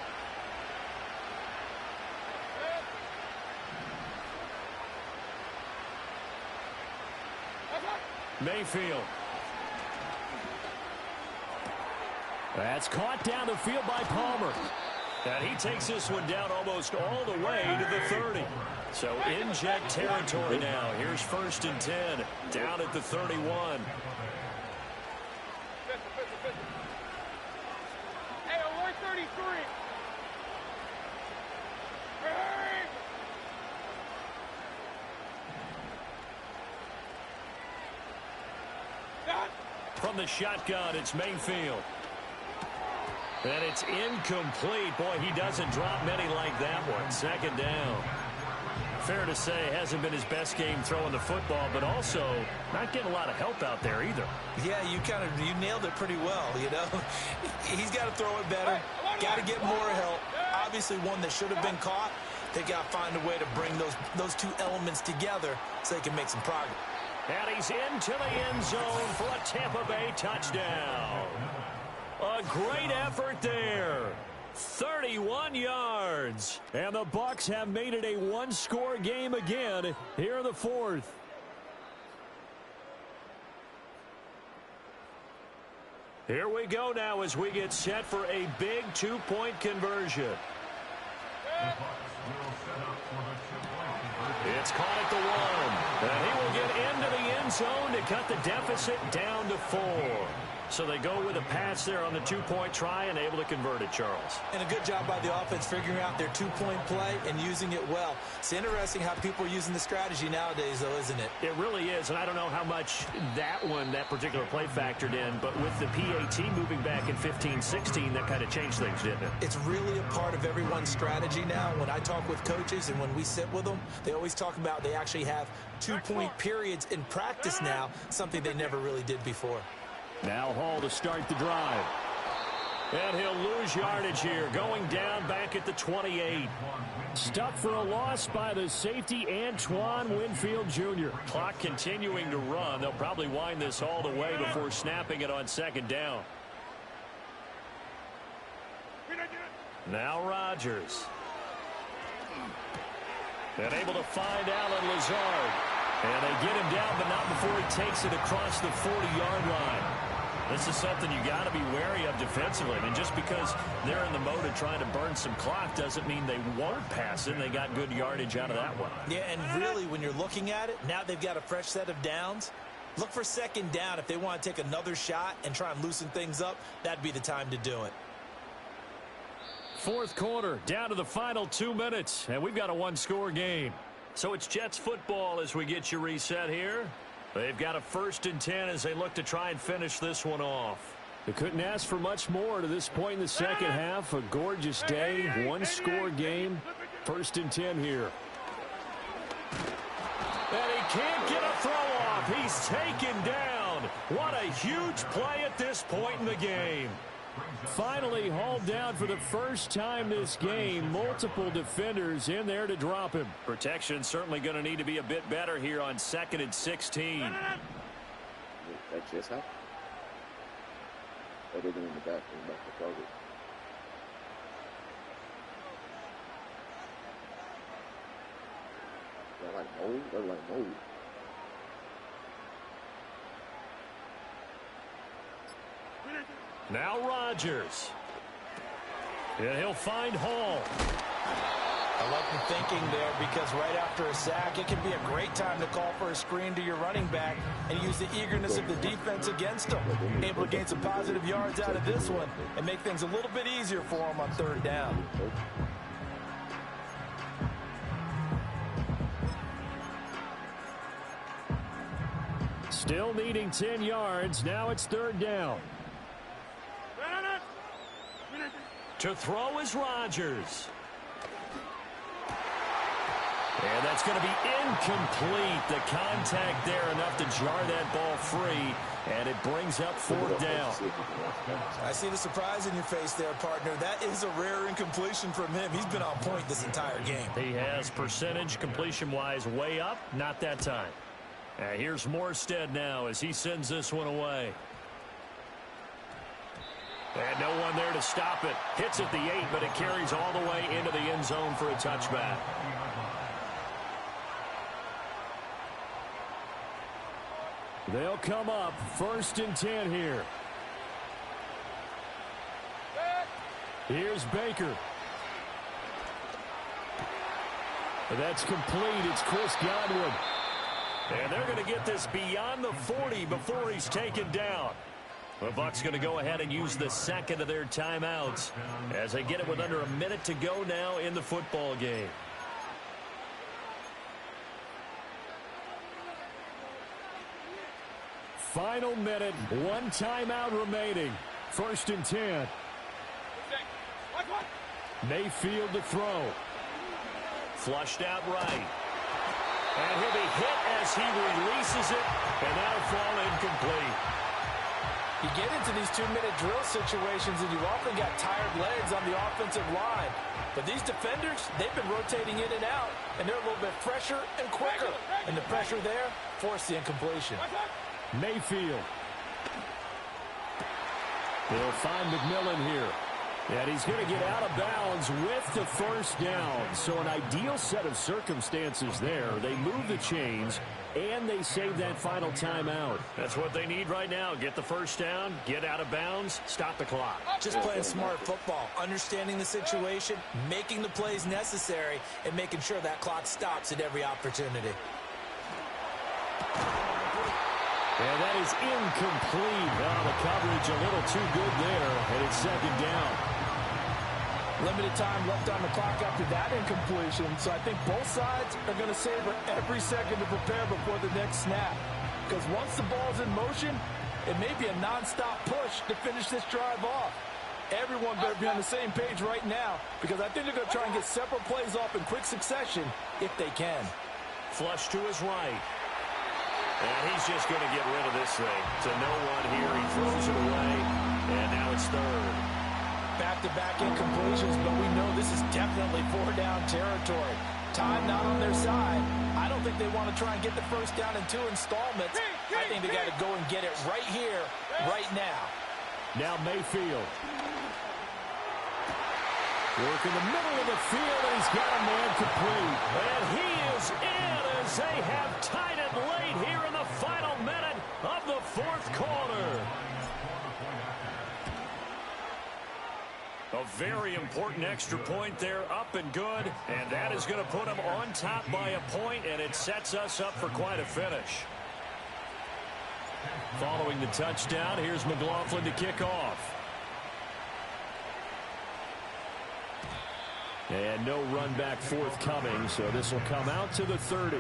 Speaker 6: Mayfield. That's caught down the field by Palmer. And he takes this one down almost all the way to the 30. So in jet territory now. Here's 1st and 10. Down at the 31.
Speaker 4: Hey, alert 33. Hey!
Speaker 6: From the shotgun, it's Mayfield. And it's incomplete. Boy, he doesn't drop many like that one. 2nd down. Fair to say, hasn't been his best game throwing the football, but also not getting a lot of help out there either.
Speaker 7: Yeah, you nailed it pretty well, you know. He's got to throw it better. Got to get more help. Obviously one that should have been caught. They got to find a way to bring those two elements together so they can make some progress.
Speaker 6: And he's into the end zone for a Tampa Bay touchdown. A great effort there. 31 yards. And the Bucs have made it a one-score game again here in the fourth. Here we go now as we get set for a big two-point conversion. It's caught at the 1. And he will get into the end zone to cut the deficit down to 4. So they go with a pass there on the two-point try and able to convert it, Charles.
Speaker 7: And a good job by the offense figuring out their two-point play and using it well. It's interesting how people are using the strategy nowadays, though, isn't it?
Speaker 6: It really is, and I don't know how much that particular play factored in, but with the PAT moving back in 15-16, that kind of changed things, didn't it?
Speaker 7: It's really a part of everyone's strategy now. When I talk with coaches and when we sit with them, they always talk about they actually have two-point periods in practice now, something they never really did before.
Speaker 6: Now Hall to start the drive. And he'll lose yardage here, going down back at the 28. Stuck for a loss by the safety, Antoine Winfield Jr. Clock continuing to run. They'll probably wind this all the way before snapping it on 2nd down. Now Rodgers. And able to find Allen Lazard. And they get him down, but not before he takes it across the 40-yard line. This is something you got to be wary of defensively. I mean, just because they're in the mode of trying to burn some clock doesn't mean they won't pass it. They got good yardage out of that one.
Speaker 7: Yeah, and really, when you're looking at it, now they've got a fresh set of downs. Look for 2nd down. If they want to take another shot and try and loosen things up, that'd be the time to do it.
Speaker 6: Fourth quarter, down to the final 2 minutes, and we've got a one-score game. So it's Jets football as we get you reset here. They've got a 1st and 10 as they look to try and finish this one off. They couldn't ask for much more to this point in the second half. A gorgeous day, one-score game. 1st and 10 here. And he can't get a throw off. He's taken down. What a huge play at this point in the game. Finally hauled down for the first time this game. Multiple defenders in there to drop him. Protection certainly going to need to be a bit better here on 2nd and 16.
Speaker 5: That just happened. They didn't in the back to throw it. They're like mold.
Speaker 6: Now Rodgers. And he'll find Hall.
Speaker 7: I like the thinking there because right after a sack, it can be a great time to call for a screen to your running back and use the eagerness of the defense against him. Able to gain some positive yards out of this one and make things a little bit easier for him on third down.
Speaker 6: Still needing 10 yards. Now it's third down. To throw is Rodgers. And that's going to be incomplete. The contact there enough to jar that ball free, and it brings up fourth down.
Speaker 7: I see the surprise in your face there, partner. That is a rare incompletion from him. He's been on point this entire game.
Speaker 6: He has percentage completion-wise way up, not that time. Here's Morstead now as he sends this one away. And no one there to stop it. Hits at the 8, but it carries all the way into the end zone for a touchback. They'll come up 1st and 10 here. Here's Baker. That's complete. It's Chris Godwin. And they're going to get this beyond the 40 before he's taken down. The Bucs going to go ahead and use the second of their timeouts as they get it with under a minute to go now in the football game. Final minute, one timeout remaining. 1st and 10. Mayfield to throw. Flushed out right. And he'll be hit as he releases it, and that'll fall incomplete.
Speaker 7: You get into these 2-minute drill situations, and you've often got tired legs on the offensive line. But these defenders, they've been rotating in and out, and they're a little bit fresher and quicker. And the pressure there forced the incompletion.
Speaker 6: Mayfield. They'll find McMillan here. And he's going to get out of bounds with the first down. So an ideal set of circumstances there. They move the chains, and they save that final timeout. That's what they need right now. Get the first down, get out of bounds, stop the clock.
Speaker 7: Just playing smart football, understanding the situation, making the plays necessary, and making sure that clock stops at every opportunity.
Speaker 6: And that is incomplete. Well, the coverage a little too good there, and it's second down.
Speaker 7: Limited time left on the clock after that incompletion, so I think both sides are going to savor every second to prepare before the next snap. Because once the ball's in motion, it may be a nonstop push to finish this drive off. Everyone better be on the same page right now, because I think they're going to try and get several plays off in quick succession if they can.
Speaker 6: Flush to his right. And he's just going to get rid of this thing. To no one here. He throws it away. And now it's third.
Speaker 7: Back-to-back incompletions, but we know this is definitely four-down territory. Time not on their side. I don't think they want to try and get the first down in 2 installments. I think they got to go and get it right here, right now.
Speaker 6: Now Mayfield. Work in the middle of the field, and he's got a man complete. And he is in as they have tied it late here in the final minute of the fourth quarter. A very important extra point there, up and good. And that is going to put them on top by a point, and it sets us up for quite a finish. Following the touchdown, here's McLaughlin to kick off. And no run back forthcoming, so this will come out to the 30.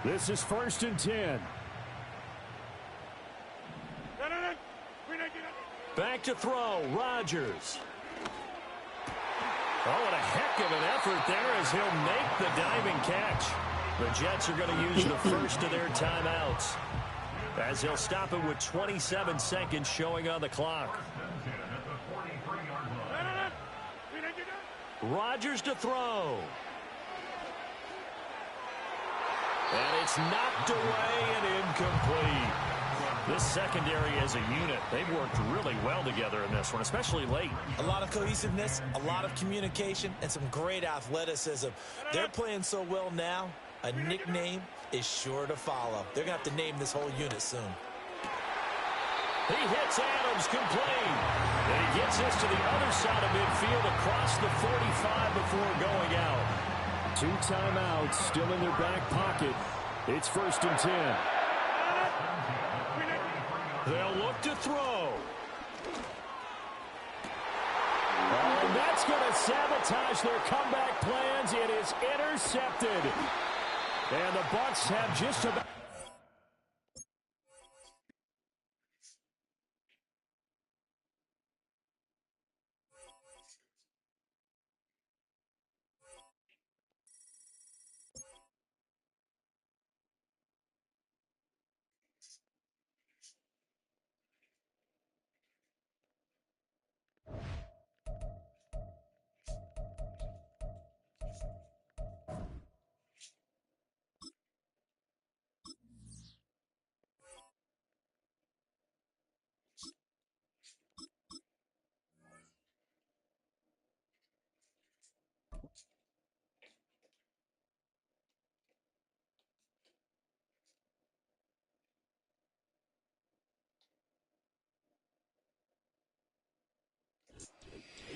Speaker 6: This is 1st and 10. Back to throw, Rodgers. Oh, what a heck of an effort there as he'll make the diving catch. The Jets are going to use the first of their timeouts as they'll stop it with 27 seconds showing on the clock. Rodgers to throw. And it's knocked away and incomplete. This secondary as a unit, they've worked really well together in this one, especially late.
Speaker 7: A lot of cohesiveness, a lot of communication, and some great athleticism. They're playing so well now, a nickname is sure to follow. They're going to have to name this whole unit soon.
Speaker 6: He hits Adams complete. And he gets us to the other side of midfield across the 45 before going out. 2 timeouts still in their back pocket. It's 1st and 10. They'll look to throw. Oh, and that's going to sabotage their comeback plans. It is intercepted. And the Bucs have just about...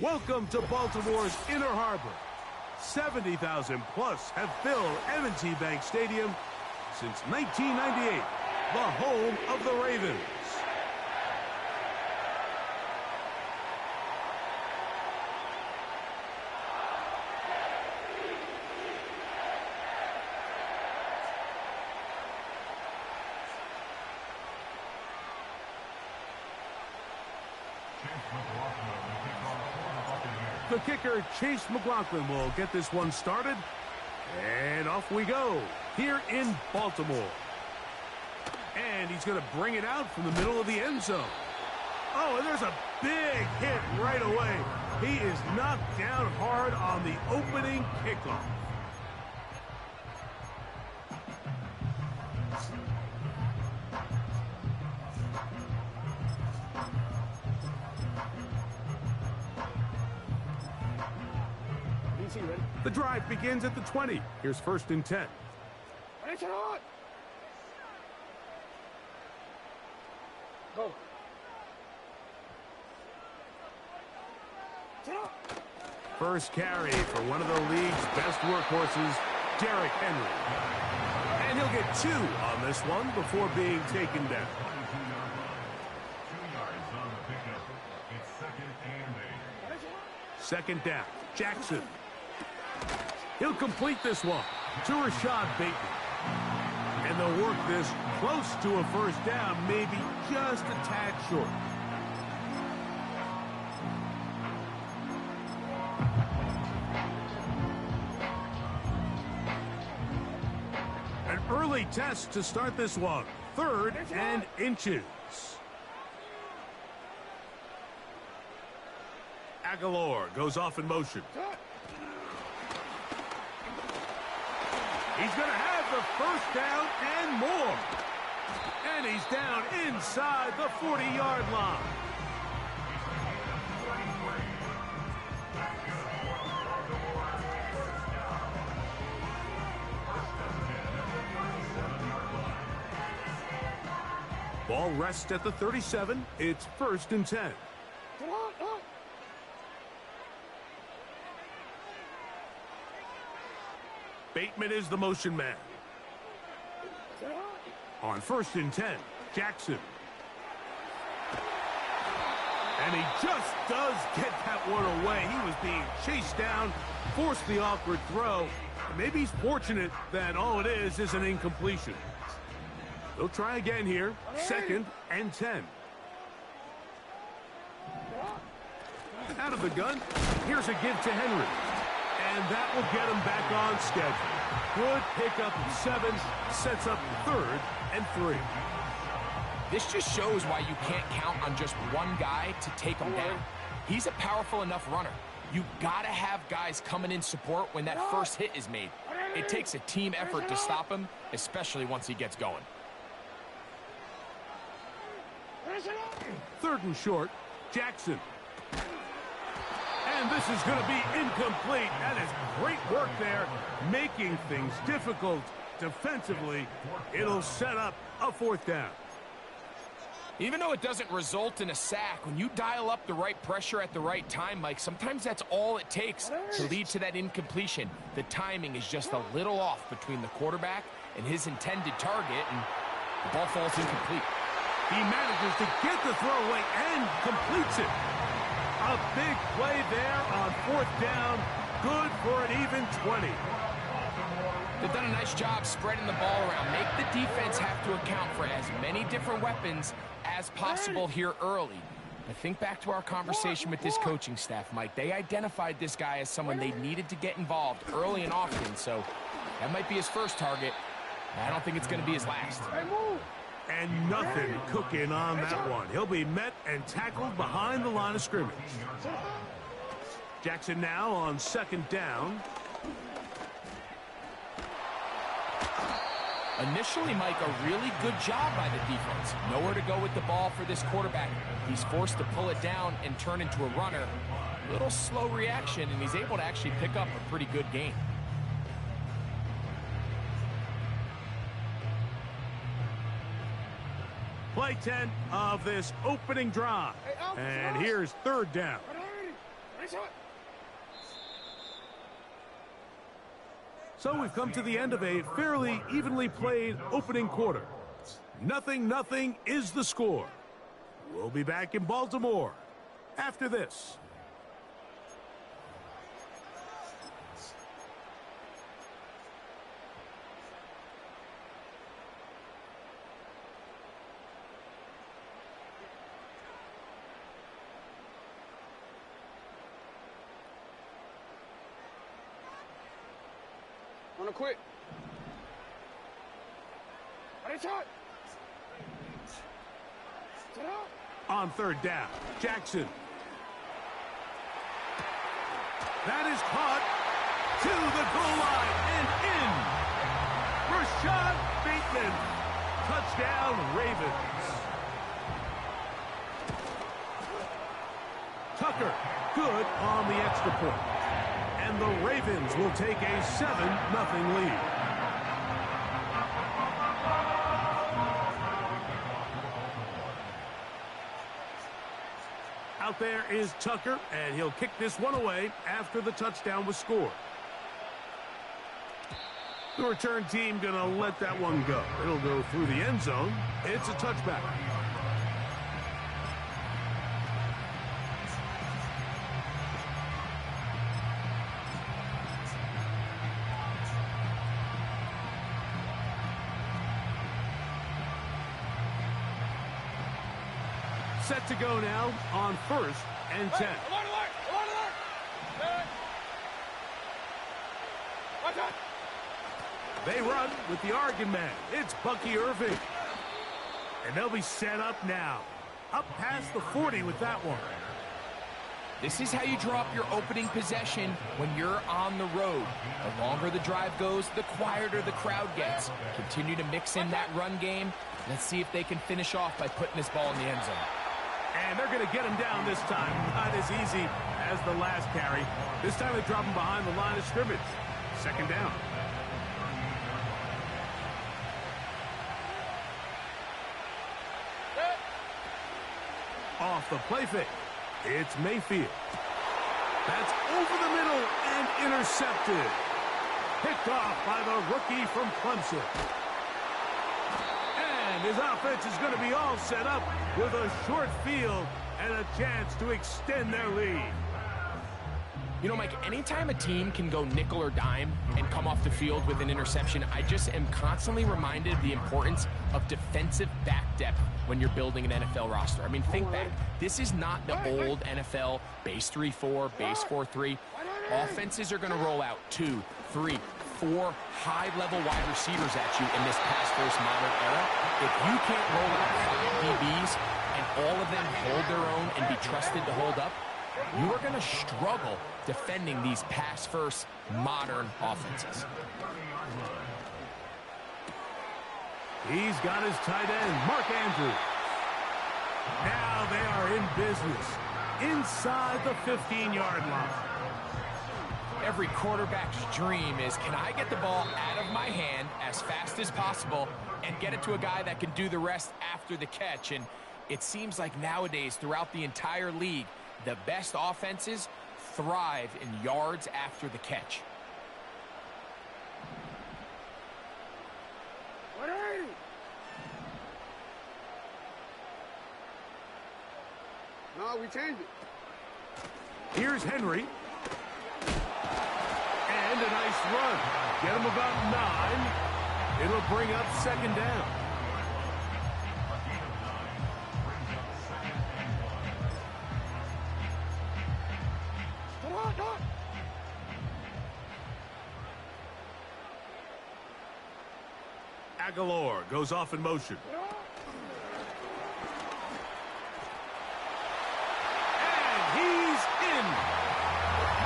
Speaker 1: Welcome to Baltimore's Inner Harbor. 70,000 plus have filled M&T Bank Stadium since 1998, the home of the Ravens. The kicker, Chase McLaughlin, will get this one started. And off we go here in Baltimore. And he's going to bring it out from the middle of the end zone. Oh, and there's a big hit right away. He is knocked down hard on the opening kickoff. The drive begins at the 20. Here's 1st and 10.
Speaker 4: Go.
Speaker 1: First carry for one of the league's best workhorses, Derrick Henry. And he'll get 2 on this one before being taken down.
Speaker 3: 2 yards on the pickup. It's 2nd and 8.
Speaker 1: Second down, Jackson. He'll complete this one to Rashad Bateman. And they'll work this close to a first down, maybe just a tad short. An early test to start this one. 3rd and inches. Aguilar goes off in motion. He's going to have the first down and more. And he's down inside the 40-yard line. Ball rests at the 37. It's 1st and 10. Bateman is the motion man. On 1st and 10, Jackson. And he just does get that one away. He was being chased down, forced the awkward throw. Maybe he's fortunate that all it is an incompletion. They'll try again here. 2nd and 10. Out of the gun. Here's a give to Henry. And that will get him back on schedule. Good pickup of 7, sets up 3rd and 3.
Speaker 2: This just shows why you can't count on just one guy to take him down. He's a powerful enough runner. You gotta have guys coming in support when that first hit is made. It takes a team effort to stop him, especially once he gets going.
Speaker 1: 3rd and short, Jackson. And this is going to be incomplete. That is great work there, making things difficult defensively. It'll set up a 4th down.
Speaker 2: Even though it doesn't result in a sack, when you dial up the right pressure at the right time, Mike, sometimes that's all it takes to lead to that incompletion. The timing is just a little off between the quarterback and his intended target, and the ball falls incomplete.
Speaker 1: He manages to get the throwaway and completes it. A big play there on 4th down. Good for an even 20.
Speaker 2: They've done a nice job spreading the ball around. Make the defense have to account for as many different weapons as possible here early. But think back to our conversation with this coaching staff, Mike. They identified this guy as someone they needed to get involved early and often, so that might be his first target. I don't think it's going to be his last.
Speaker 1: And nothing cooking on that one. He'll be met and tackled behind the line of scrimmage. Jackson now on 2nd down.
Speaker 2: Initially, Mike, a really good job by the defense. Nowhere to go with the ball for this quarterback. He's forced to pull it down and turn into a runner. A little slow reaction, and he's able to actually pick up a pretty good gain.
Speaker 1: Play 10 of this opening drive. And here's 3rd down. So we've come to the end of a fairly evenly played opening quarter. 0-0 is the score. We'll be back in Baltimore after this.
Speaker 4: Wanna quit?
Speaker 1: On 3rd down, Jackson. That is caught to the goal line and in. Rashad Bateman. Touchdown, Ravens. Tucker, good on the extra point. And the Ravens will take a 7-0 lead. Out there is Tucker, and he'll kick this one away after the touchdown was scored. The return team going to let that one go. It'll go through the end zone. It's a touchback. Set to go now on 1st and 10. They run with the Oregon man. It's Bucky Irving. And they'll be set up now. Up past the 40 with that one.
Speaker 2: This is how you draw up your opening possession when you're on the road. The longer the drive goes, the quieter the crowd gets. Continue to mix in that run game. Let's see if they can finish off by putting this ball in the end zone.
Speaker 1: And they're going to get him down this time. Not as easy as the last carry. This time they drop him behind the line of scrimmage. 2nd down. Off the play fake. It's Mayfield. That's over the middle and intercepted. Picked off by the rookie from Clemson. And his offense is going to be all set up with a short field and a chance to extend their lead.
Speaker 2: You know, Mike, anytime a team can go nickel or dime and come off the field with an interception, I just am constantly reminded of the importance of defensive back depth when you're building an NFL roster. I mean, think back. This is not the old NFL base 3-4, base 4-3. Offenses are going to roll out 2, 3, 4 high-level wide receivers at you in this pass-first modern era. If you can't roll out 5 DBs and all of them hold their own and be trusted to hold up, you are going to struggle defending these pass-first modern offenses.
Speaker 1: He's got his tight end, Mark Andrews. Now they are in business inside the 15-yard line.
Speaker 2: Every quarterback's dream is, can I get the ball out of my hand as fast as possible and get it to a guy that can do the rest after the catch? And it seems like nowadays throughout the entire league, the best offenses thrive in yards after the catch.
Speaker 9: No, we changed it.
Speaker 1: Here's Henry. And a nice run. Get him about 9. It'll bring up second down. Aguilar goes off in motion. And he's in.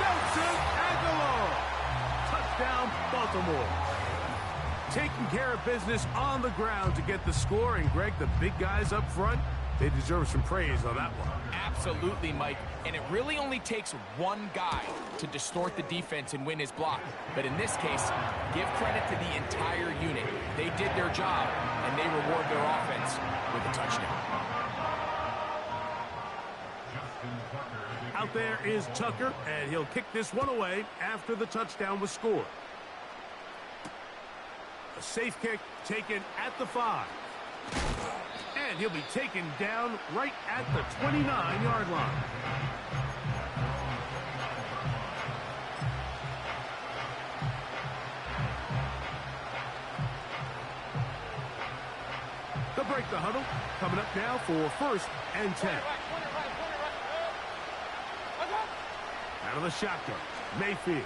Speaker 1: Nelson Aguilar. Touchdown, Baltimore. Taking care of business on the ground to get the score. And, Greg, the big guys up front, they deserve some praise on that one.
Speaker 2: Absolutely, Mike. And it really only takes one guy to distort the defense and win his block. But in this case, give credit to the entire unit. They did their job, and they reward their offense with a touchdown.
Speaker 1: Out there is Tucker, and he'll kick this one away after the touchdown was scored. A safe kick taken at the 5. And he'll be taken down right at the 29-yard line. They'll break the huddle. Coming up now for 1st and 10. Out of the shotgun, Mayfield.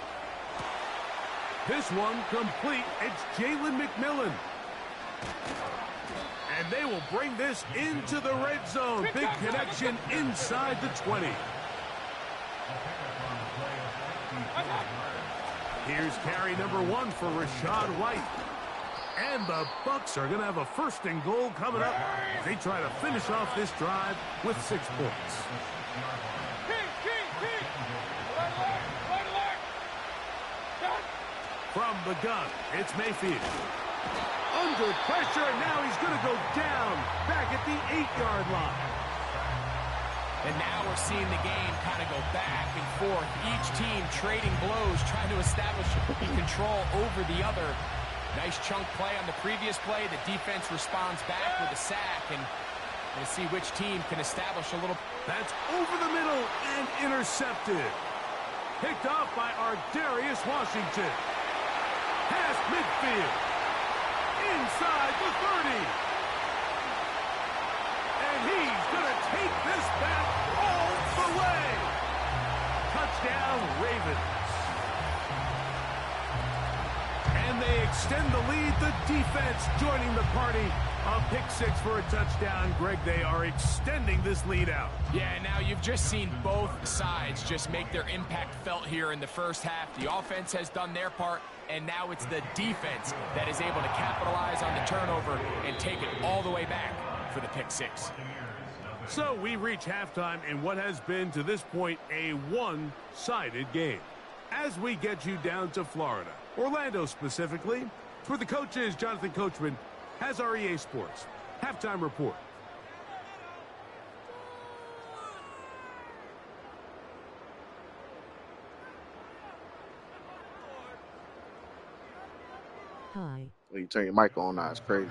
Speaker 1: This one complete. It's Jalen McMillan. And they will bring this into the red zone. Big connection inside the 20. Here's carry number 1 for Rashad White. And the Bucs are going to have a 1st and goal coming up as they try to finish off this drive with 6 points. From the gun, it's Mayfield. Under pressure, and now he's going to go down back at the 8-yard line.
Speaker 2: And now we're seeing the game kind of go back and forth. Each team trading blows, trying to establish control over the other. Nice chunk play on the previous play. The defense responds back with a sack, and we'll see which team can establish a little.
Speaker 1: That's over the middle and intercepted. Picked off by Ardarius Washington. Past midfield. Inside the 30. And he's going to take this back all the way. Touchdown, Ravens. And they extend the lead. The defense joining the party. A pick 6 for a touchdown. Greg, they are extending this lead out.
Speaker 2: Yeah, now you've just seen both sides just make their impact felt here in the first half. The offense has done their part, and now it's the defense that is able to capitalize on the turnover and take it all the way back for the pick 6.
Speaker 1: So we reach halftime in what has been, to this point, a one-sided game. As we get you down to Florida, Orlando specifically, for the coaches, Jonathan Coachman has our EA Sports halftime report.
Speaker 5: When you turn your mic on now, it's crazy.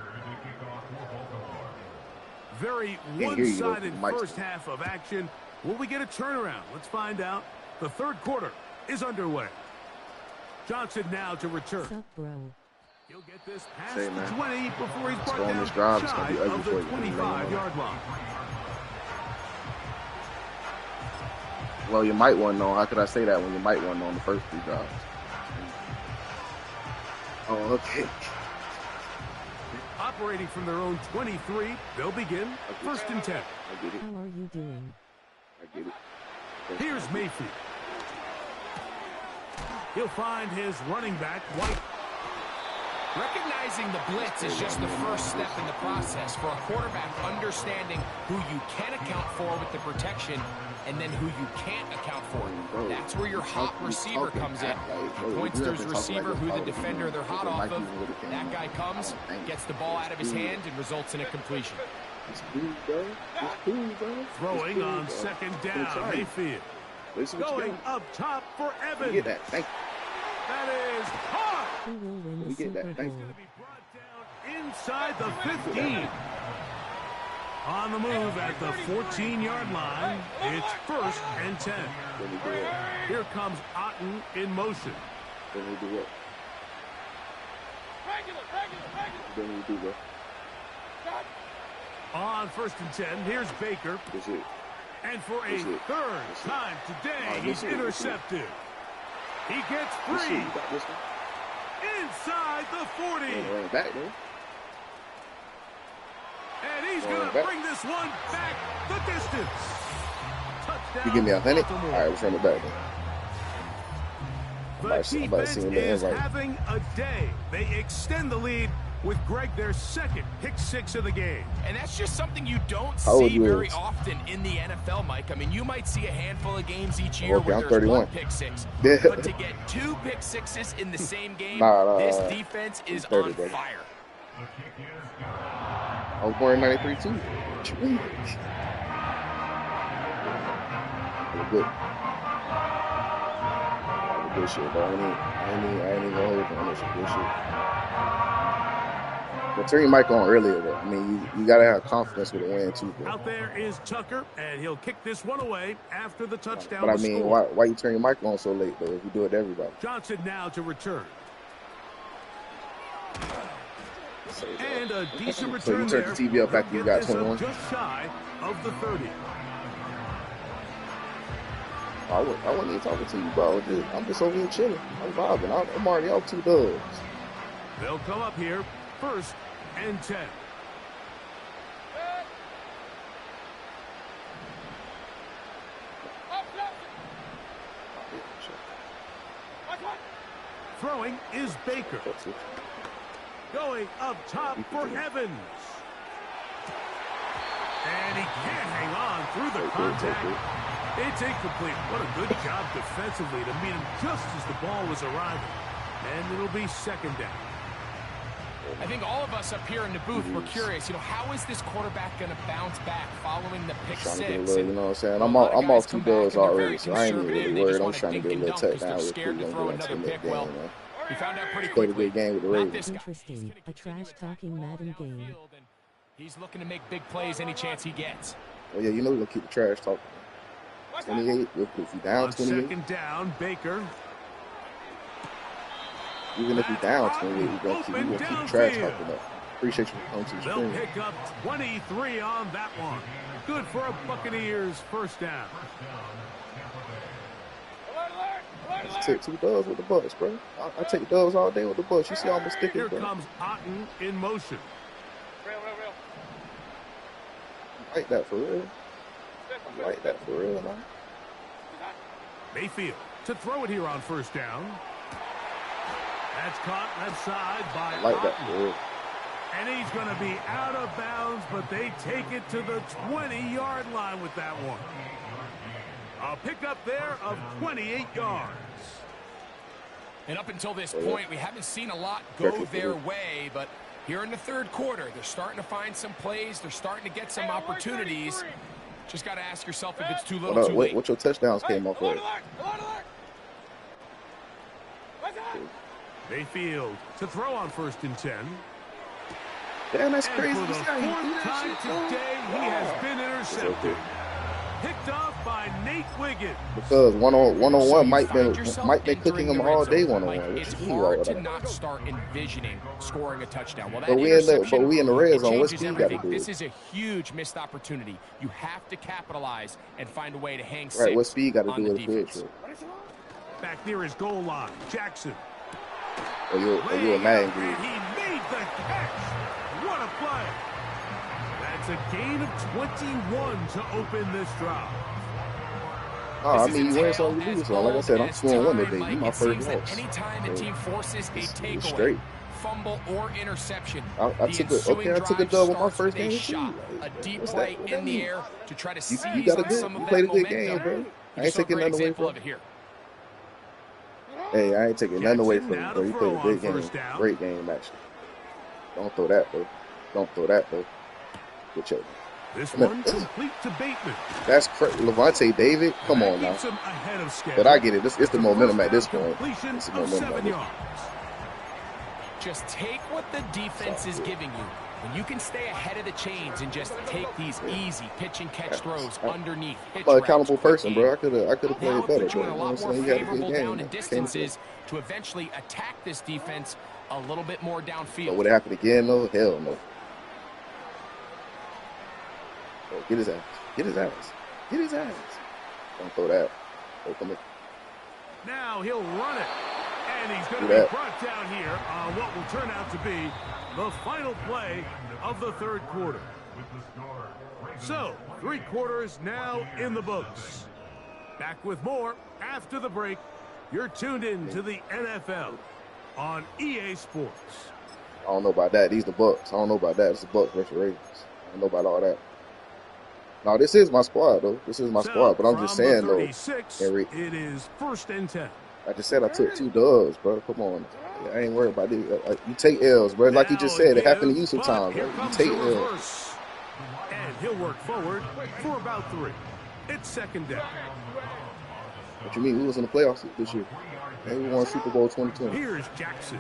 Speaker 1: Very one-sided first half of action. Will we get a turnaround? Let's find out. The third quarter is underway. Johnson now to return.
Speaker 10: What's up, bro?
Speaker 1: He'll get this past the 20 before he's brought down
Speaker 5: this drive,
Speaker 1: shy of the 25-yard line.
Speaker 5: Well, you might want to know. How could I say that when you might want to know on the first 3 drives? Oh, okay.
Speaker 1: Operating from their own 23, they'll begin 1st and 10.
Speaker 5: I get it.
Speaker 10: How are you doing?
Speaker 5: I get it.
Speaker 1: Here's Mayfield. He'll find his running back, White.
Speaker 2: Recognizing the blitz is just the first step in the process for a quarterback understanding who you can account for with the protection and then who you can't account for. That's where your hot receiver comes in. He points to his receiver who the defender they're hot off of. That guy comes, gets the ball out of his hand, and results in a completion.
Speaker 1: Throwing on second down, Mayfield. Going up top for Evans.
Speaker 5: Get that. Thank you.
Speaker 1: That is hard.
Speaker 10: Who will win the
Speaker 5: We get
Speaker 10: Super
Speaker 5: that. Thank
Speaker 10: Bowl?
Speaker 5: you.
Speaker 1: Be brought down inside the 15. On the move at the 14-yard line. It's 1st and 10.
Speaker 5: Then we do it.
Speaker 1: Here comes Otten in motion.
Speaker 5: Then we do it. Then we do it.
Speaker 1: On 1st and 10, here's Baker.
Speaker 5: That's it.
Speaker 1: And for a
Speaker 5: That's it.
Speaker 1: third
Speaker 5: That's it.
Speaker 1: time today,
Speaker 5: Oh,
Speaker 1: he's
Speaker 5: that's it.
Speaker 1: intercepted. He gets
Speaker 5: This
Speaker 1: free
Speaker 5: shit, you got this one.
Speaker 1: inside the 40.
Speaker 5: Running back, though.
Speaker 1: And he's
Speaker 5: Running
Speaker 1: going to
Speaker 5: back.
Speaker 1: bring this one back the distance. Touchdown,
Speaker 5: You give me 100? All
Speaker 1: Baltimore.
Speaker 5: right, let's run it back, then.
Speaker 1: The
Speaker 5: I'm about to
Speaker 1: defense
Speaker 5: see him there,
Speaker 1: is
Speaker 5: like-
Speaker 1: having a day. They extend the lead with Greg their second pick-6 of the game.
Speaker 2: And that's just something you don't
Speaker 5: How old
Speaker 2: see
Speaker 5: you
Speaker 2: very
Speaker 5: is?
Speaker 2: often in the NFL, Mike. I mean, you might see a handful of games each year
Speaker 5: Okay,
Speaker 2: where
Speaker 5: I'm
Speaker 2: there's
Speaker 5: 31.
Speaker 2: one pick six.
Speaker 5: Yeah.
Speaker 2: But to get 2 pick sixes in the same game,
Speaker 5: Nah,
Speaker 2: this defense is
Speaker 5: 30,
Speaker 2: on
Speaker 5: baby.
Speaker 2: fire.
Speaker 5: I was born in 93, too. What you mean? That was good. That was good shit, bro. I ain't even gonna hold on. That's some good shit. But turn your mic on earlier, though. I mean, you gotta have confidence with a win, too, bro.
Speaker 1: Out there is Tucker, and he'll kick this one away after the touchdown.
Speaker 5: But I
Speaker 1: was
Speaker 5: mean,
Speaker 1: scored.
Speaker 5: why you turn your mic on so late, though, if you do it to everybody?
Speaker 1: Johnson now to return. And a decent
Speaker 5: So you
Speaker 1: return
Speaker 5: turn
Speaker 1: there.
Speaker 5: the TV up after you got
Speaker 1: Get this up
Speaker 5: 21?
Speaker 1: just shy of the 30.
Speaker 5: I wasn't even talking to you, bro. I'm just over here chilling. I'm vibing. I'm already off 2 dubs.
Speaker 1: They'll come up here 1st and 10. Throwing is Baker. Going up top for Evans. And he can't hang on through the contact. It's incomplete. What a good job defensively to meet him just as the ball was arriving. And it'll be 2nd down.
Speaker 2: I think all of us up here in the booth were curious, how is this quarterback going to bounce back following the pick
Speaker 5: Trying to get a
Speaker 2: 6?
Speaker 5: little, you know what I'm saying?
Speaker 2: A
Speaker 5: I'm
Speaker 2: lot of
Speaker 5: off
Speaker 2: guys
Speaker 5: 2
Speaker 2: come back
Speaker 5: dubs
Speaker 2: and they're
Speaker 5: already,
Speaker 2: very
Speaker 5: so I ain't even
Speaker 2: conservative.
Speaker 5: really
Speaker 2: They
Speaker 5: worried.
Speaker 2: just
Speaker 5: I'm
Speaker 2: want to
Speaker 5: trying to
Speaker 2: dink
Speaker 5: get a
Speaker 2: and
Speaker 5: little
Speaker 2: dunk because
Speaker 5: touchdown
Speaker 2: they're
Speaker 5: real
Speaker 2: scared
Speaker 5: quick.
Speaker 2: to
Speaker 5: I'm
Speaker 2: throw
Speaker 5: going
Speaker 2: another
Speaker 5: to
Speaker 2: pick.
Speaker 5: game,
Speaker 2: Well,
Speaker 5: man.
Speaker 2: we found out pretty
Speaker 5: Played a
Speaker 2: quickly.
Speaker 5: good game with the
Speaker 2: Not
Speaker 5: Ravens.
Speaker 2: this guy.
Speaker 10: Interesting. A trash-talking Madden game.
Speaker 2: He's looking to make big plays any chance he gets.
Speaker 5: Well, yeah, you know we're going to keep the trash talking. 28, if you down
Speaker 1: On
Speaker 5: 28,
Speaker 1: 2nd down, Baker.
Speaker 5: even if you down 28, we're going to keep the trash talking up. Appreciate you for coming to the
Speaker 1: They'll
Speaker 5: screen.
Speaker 1: pick up 23 on that one. Good for a Buccaneers 1st down.
Speaker 5: Let's take 2 dubs with the Bucks, bro. I take dubs all day with the Bucks. You see all my stickers,
Speaker 1: Here
Speaker 5: bro?
Speaker 1: comes Otten in motion.
Speaker 5: I like that for real. I like that for real, man.
Speaker 1: Mayfield to throw it here on 1st down. That's caught left side by
Speaker 5: I like that
Speaker 1: Otten.
Speaker 5: for real.
Speaker 1: And he's going to be out of bounds, but they take it to the 20-yard line with that one. A pickup there of 28 yards.
Speaker 2: And up until this point, we haven't seen a lot go their way, but here in the 3rd quarter, they're starting to find some plays. They're starting to get some opportunities. Just got to ask yourself if it's too little, too late.
Speaker 5: What your touchdowns came off of?
Speaker 1: Mayfield to throw on 1st and 10.
Speaker 5: Damn, that's
Speaker 1: And
Speaker 5: crazy.
Speaker 1: for the
Speaker 5: You see how he do
Speaker 1: 4th
Speaker 5: that
Speaker 1: time
Speaker 5: shit, bro?
Speaker 1: today, he has been
Speaker 5: It's
Speaker 1: intercepted.
Speaker 5: okay.
Speaker 1: Picked off by Nate Wiggins.
Speaker 5: Because one-on-one
Speaker 2: So you
Speaker 5: might
Speaker 2: find
Speaker 5: be
Speaker 2: yourself
Speaker 5: cooking
Speaker 2: entering
Speaker 5: him
Speaker 2: the
Speaker 5: all
Speaker 2: red
Speaker 5: day
Speaker 2: zone.
Speaker 5: one-on-one.
Speaker 2: Like,
Speaker 5: What
Speaker 2: it's
Speaker 5: you mean
Speaker 2: hard
Speaker 5: right
Speaker 2: to
Speaker 5: there?
Speaker 2: not start envisioning scoring a touchdown. Well, that
Speaker 5: But we in the
Speaker 2: interception,
Speaker 5: red
Speaker 2: it
Speaker 5: zone. What
Speaker 2: changes
Speaker 5: Speed got to
Speaker 2: everything.
Speaker 5: do
Speaker 2: This
Speaker 5: it?
Speaker 2: is a huge missed opportunity. You have to capitalize and find a way to hang
Speaker 5: Right, what
Speaker 2: six
Speaker 5: Speed got to
Speaker 2: on
Speaker 5: do
Speaker 2: the
Speaker 5: is good
Speaker 2: defense.
Speaker 5: shit.
Speaker 1: Back near his goal line. Jackson.
Speaker 5: Or you a man,
Speaker 1: And
Speaker 5: dude.
Speaker 1: he made the catch. What a play. That's a gain of 21 to open this drive.
Speaker 5: Oh, I
Speaker 2: This
Speaker 5: mean,
Speaker 2: is
Speaker 5: you
Speaker 2: a
Speaker 5: win
Speaker 2: tale
Speaker 5: some, you lose
Speaker 2: as
Speaker 5: some. Like I
Speaker 2: old
Speaker 5: said, I'm
Speaker 2: as
Speaker 5: scoring one
Speaker 2: time,
Speaker 5: today.
Speaker 2: Mike.
Speaker 5: You my
Speaker 2: It
Speaker 5: first
Speaker 2: seems that
Speaker 5: loss.
Speaker 2: anytime a team forces a
Speaker 5: It's
Speaker 2: takeaway,
Speaker 5: straight.
Speaker 2: fumble or interception,
Speaker 5: I took a dub on my first game
Speaker 2: shot,
Speaker 5: too.
Speaker 2: a deep play in the air to try to seize
Speaker 5: you got
Speaker 2: on some of
Speaker 5: you
Speaker 2: that
Speaker 5: played a good
Speaker 2: momentum.
Speaker 5: game, bro.
Speaker 2: You
Speaker 5: I ain't taking nothing away from
Speaker 2: it here.
Speaker 5: Hey, I ain't taking nothing away from you,
Speaker 1: now
Speaker 5: bro.
Speaker 1: to
Speaker 5: You
Speaker 1: throw
Speaker 5: played a
Speaker 1: on
Speaker 5: good game.
Speaker 1: first down.
Speaker 5: Great game, actually. Don't throw that, though. Don't throw that, though. Good check.
Speaker 1: This one complete to Bateman.
Speaker 5: That's crazy. Levante David, come on now.
Speaker 1: Keeps him ahead of schedule.
Speaker 5: But I get it. It's the
Speaker 1: It's a
Speaker 5: momentum at this
Speaker 1: first down
Speaker 5: point.
Speaker 1: completion
Speaker 5: It's the
Speaker 1: of
Speaker 5: momentum at
Speaker 1: 7
Speaker 5: this
Speaker 1: yards.
Speaker 2: Just take what the defense is giving you. When you can stay ahead of the chains and just take these easy pitch and catch throws underneath.
Speaker 5: I'm an accountable person, bro. I could have
Speaker 2: Now
Speaker 5: played
Speaker 2: it
Speaker 5: better,
Speaker 2: puts you
Speaker 5: bro.
Speaker 2: in a
Speaker 5: You know what I'm
Speaker 2: lot more
Speaker 5: saying? He had a
Speaker 2: favorable
Speaker 5: good game.
Speaker 2: down
Speaker 5: man.
Speaker 2: and distances to eventually attack this defense a little bit more
Speaker 5: But
Speaker 2: downfield.
Speaker 5: would it happen again, though? Hell no. Oh, get his ass. Get his ass. Get his ass. Don't throw that. Oh, come here.
Speaker 1: Now he'll run it. And he's going
Speaker 5: Do
Speaker 1: to be
Speaker 5: that.
Speaker 1: brought down here on what will turn out to be the final play of the third quarter. So, 3 quarters now in the books. Back with more after the break. You're tuned in to the NFL on EA Sports.
Speaker 5: I don't know about that. These the Bucks. I don't know about that. It's the Bucks versus Ravens. I don't know about all that. No, this is my squad, though. This is my squad. But I'm just
Speaker 1: from
Speaker 5: saying,
Speaker 1: the
Speaker 5: though,
Speaker 1: 36,
Speaker 5: Henry,
Speaker 1: it is 1st and 10.
Speaker 5: I just said I took 2 dubs, bro. Come on. I ain't worried about this. You take L's, bro. Like you just said, it happened to you sometimes, bro. You take L's.
Speaker 1: And he'll work forward for about 3. It's 2nd down.
Speaker 5: What you mean? We was in the playoffs this year. And we won Super Bowl 2020.
Speaker 1: Here's Jackson.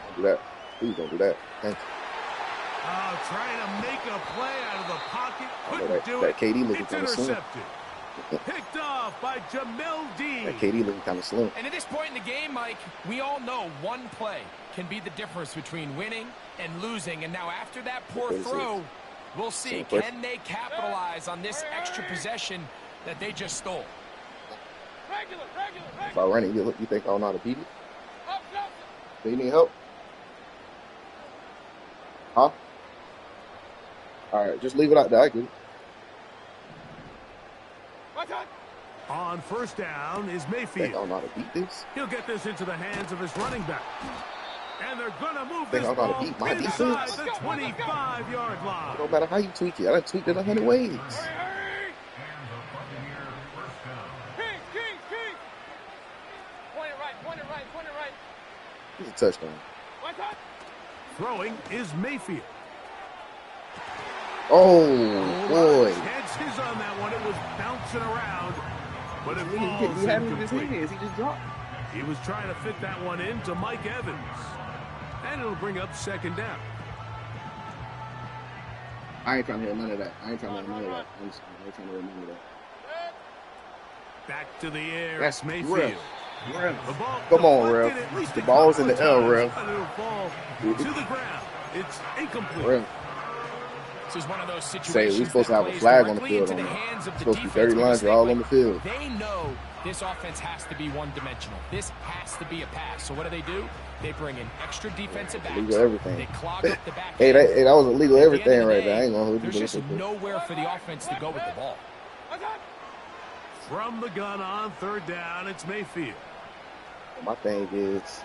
Speaker 5: Don't do that. Please don't do that. Thank you.
Speaker 1: Trying to make a play out of the pocket. Couldn't
Speaker 5: that,
Speaker 1: do
Speaker 5: that
Speaker 1: it.
Speaker 5: KD looking
Speaker 1: It's
Speaker 5: kind of slim.
Speaker 1: intercepted. Picked off by Jamel Dean.
Speaker 5: That KD looking kind of slim.
Speaker 2: And at this point in the game, Mike, we all know one play can be the difference between winning and losing. And now after that poor throw, we'll see, can they capitalize on this extra possession that they just stole?
Speaker 5: If I run it, you think I don't know how to beat it? Do you need help? Huh? All right, just leave it out there. I get it.
Speaker 1: On 1st down is
Speaker 5: Think I
Speaker 1: Mayfield.
Speaker 5: don't know how to beat this?
Speaker 1: He'll get this into the hands of his running back. And they're going to move
Speaker 5: Think
Speaker 1: this
Speaker 5: I know how to
Speaker 1: ball
Speaker 5: beat my
Speaker 1: inside
Speaker 5: defense?
Speaker 1: the 25-yard line.
Speaker 5: No matter how you tweak it. I done tweaked it 100 ways. It's a touchdown.
Speaker 1: Throwing is Mayfield.
Speaker 5: Oh, boy.
Speaker 1: Chances on that one. It was bouncing around, but it
Speaker 5: He
Speaker 1: falls
Speaker 5: had it in his
Speaker 1: incomplete.
Speaker 5: hands. He just dropped.
Speaker 1: He was trying to fit that one in to Mike Evans. And it'll bring up 2nd down.
Speaker 5: I ain't trying to hear none of that. I ain't trying to hear none of that. I ain't trying to hear none of that.
Speaker 1: Back to the air.
Speaker 5: That's
Speaker 1: Mayfield.
Speaker 5: rough.
Speaker 1: The ball
Speaker 5: Come on,
Speaker 1: deflected
Speaker 5: Ref.
Speaker 1: at least
Speaker 5: The
Speaker 1: a
Speaker 5: ball's
Speaker 1: couple
Speaker 5: in the
Speaker 1: of
Speaker 5: L,
Speaker 1: times,
Speaker 5: Ref.
Speaker 1: and it'll fall to the ground. It's incomplete.
Speaker 5: Ref.
Speaker 2: This is one of those situations
Speaker 5: Say we supposed to
Speaker 2: that
Speaker 5: have a
Speaker 2: plays
Speaker 5: flag on the
Speaker 2: directly
Speaker 5: field
Speaker 2: into
Speaker 5: on
Speaker 2: the
Speaker 5: that.
Speaker 2: hands of
Speaker 5: It's
Speaker 2: the
Speaker 5: supposed to be
Speaker 2: defense
Speaker 5: dirty lines
Speaker 2: because
Speaker 5: all on the field.
Speaker 2: They know this offense has to be one-dimensional. This has to be a pass. So what do? They bring in extra defensive backs.
Speaker 5: Illegal everything.
Speaker 2: They clog up the back
Speaker 5: Hey,
Speaker 2: end.
Speaker 5: that was illegal
Speaker 2: At the end
Speaker 5: everything
Speaker 2: of the
Speaker 5: right
Speaker 2: day,
Speaker 5: there. I ain't gonna hold you.
Speaker 2: There's
Speaker 5: to
Speaker 2: just
Speaker 5: it.
Speaker 2: nowhere for the offense to go with the ball.
Speaker 1: From the gun on 3rd down, it's Mayfield.
Speaker 5: My thing is,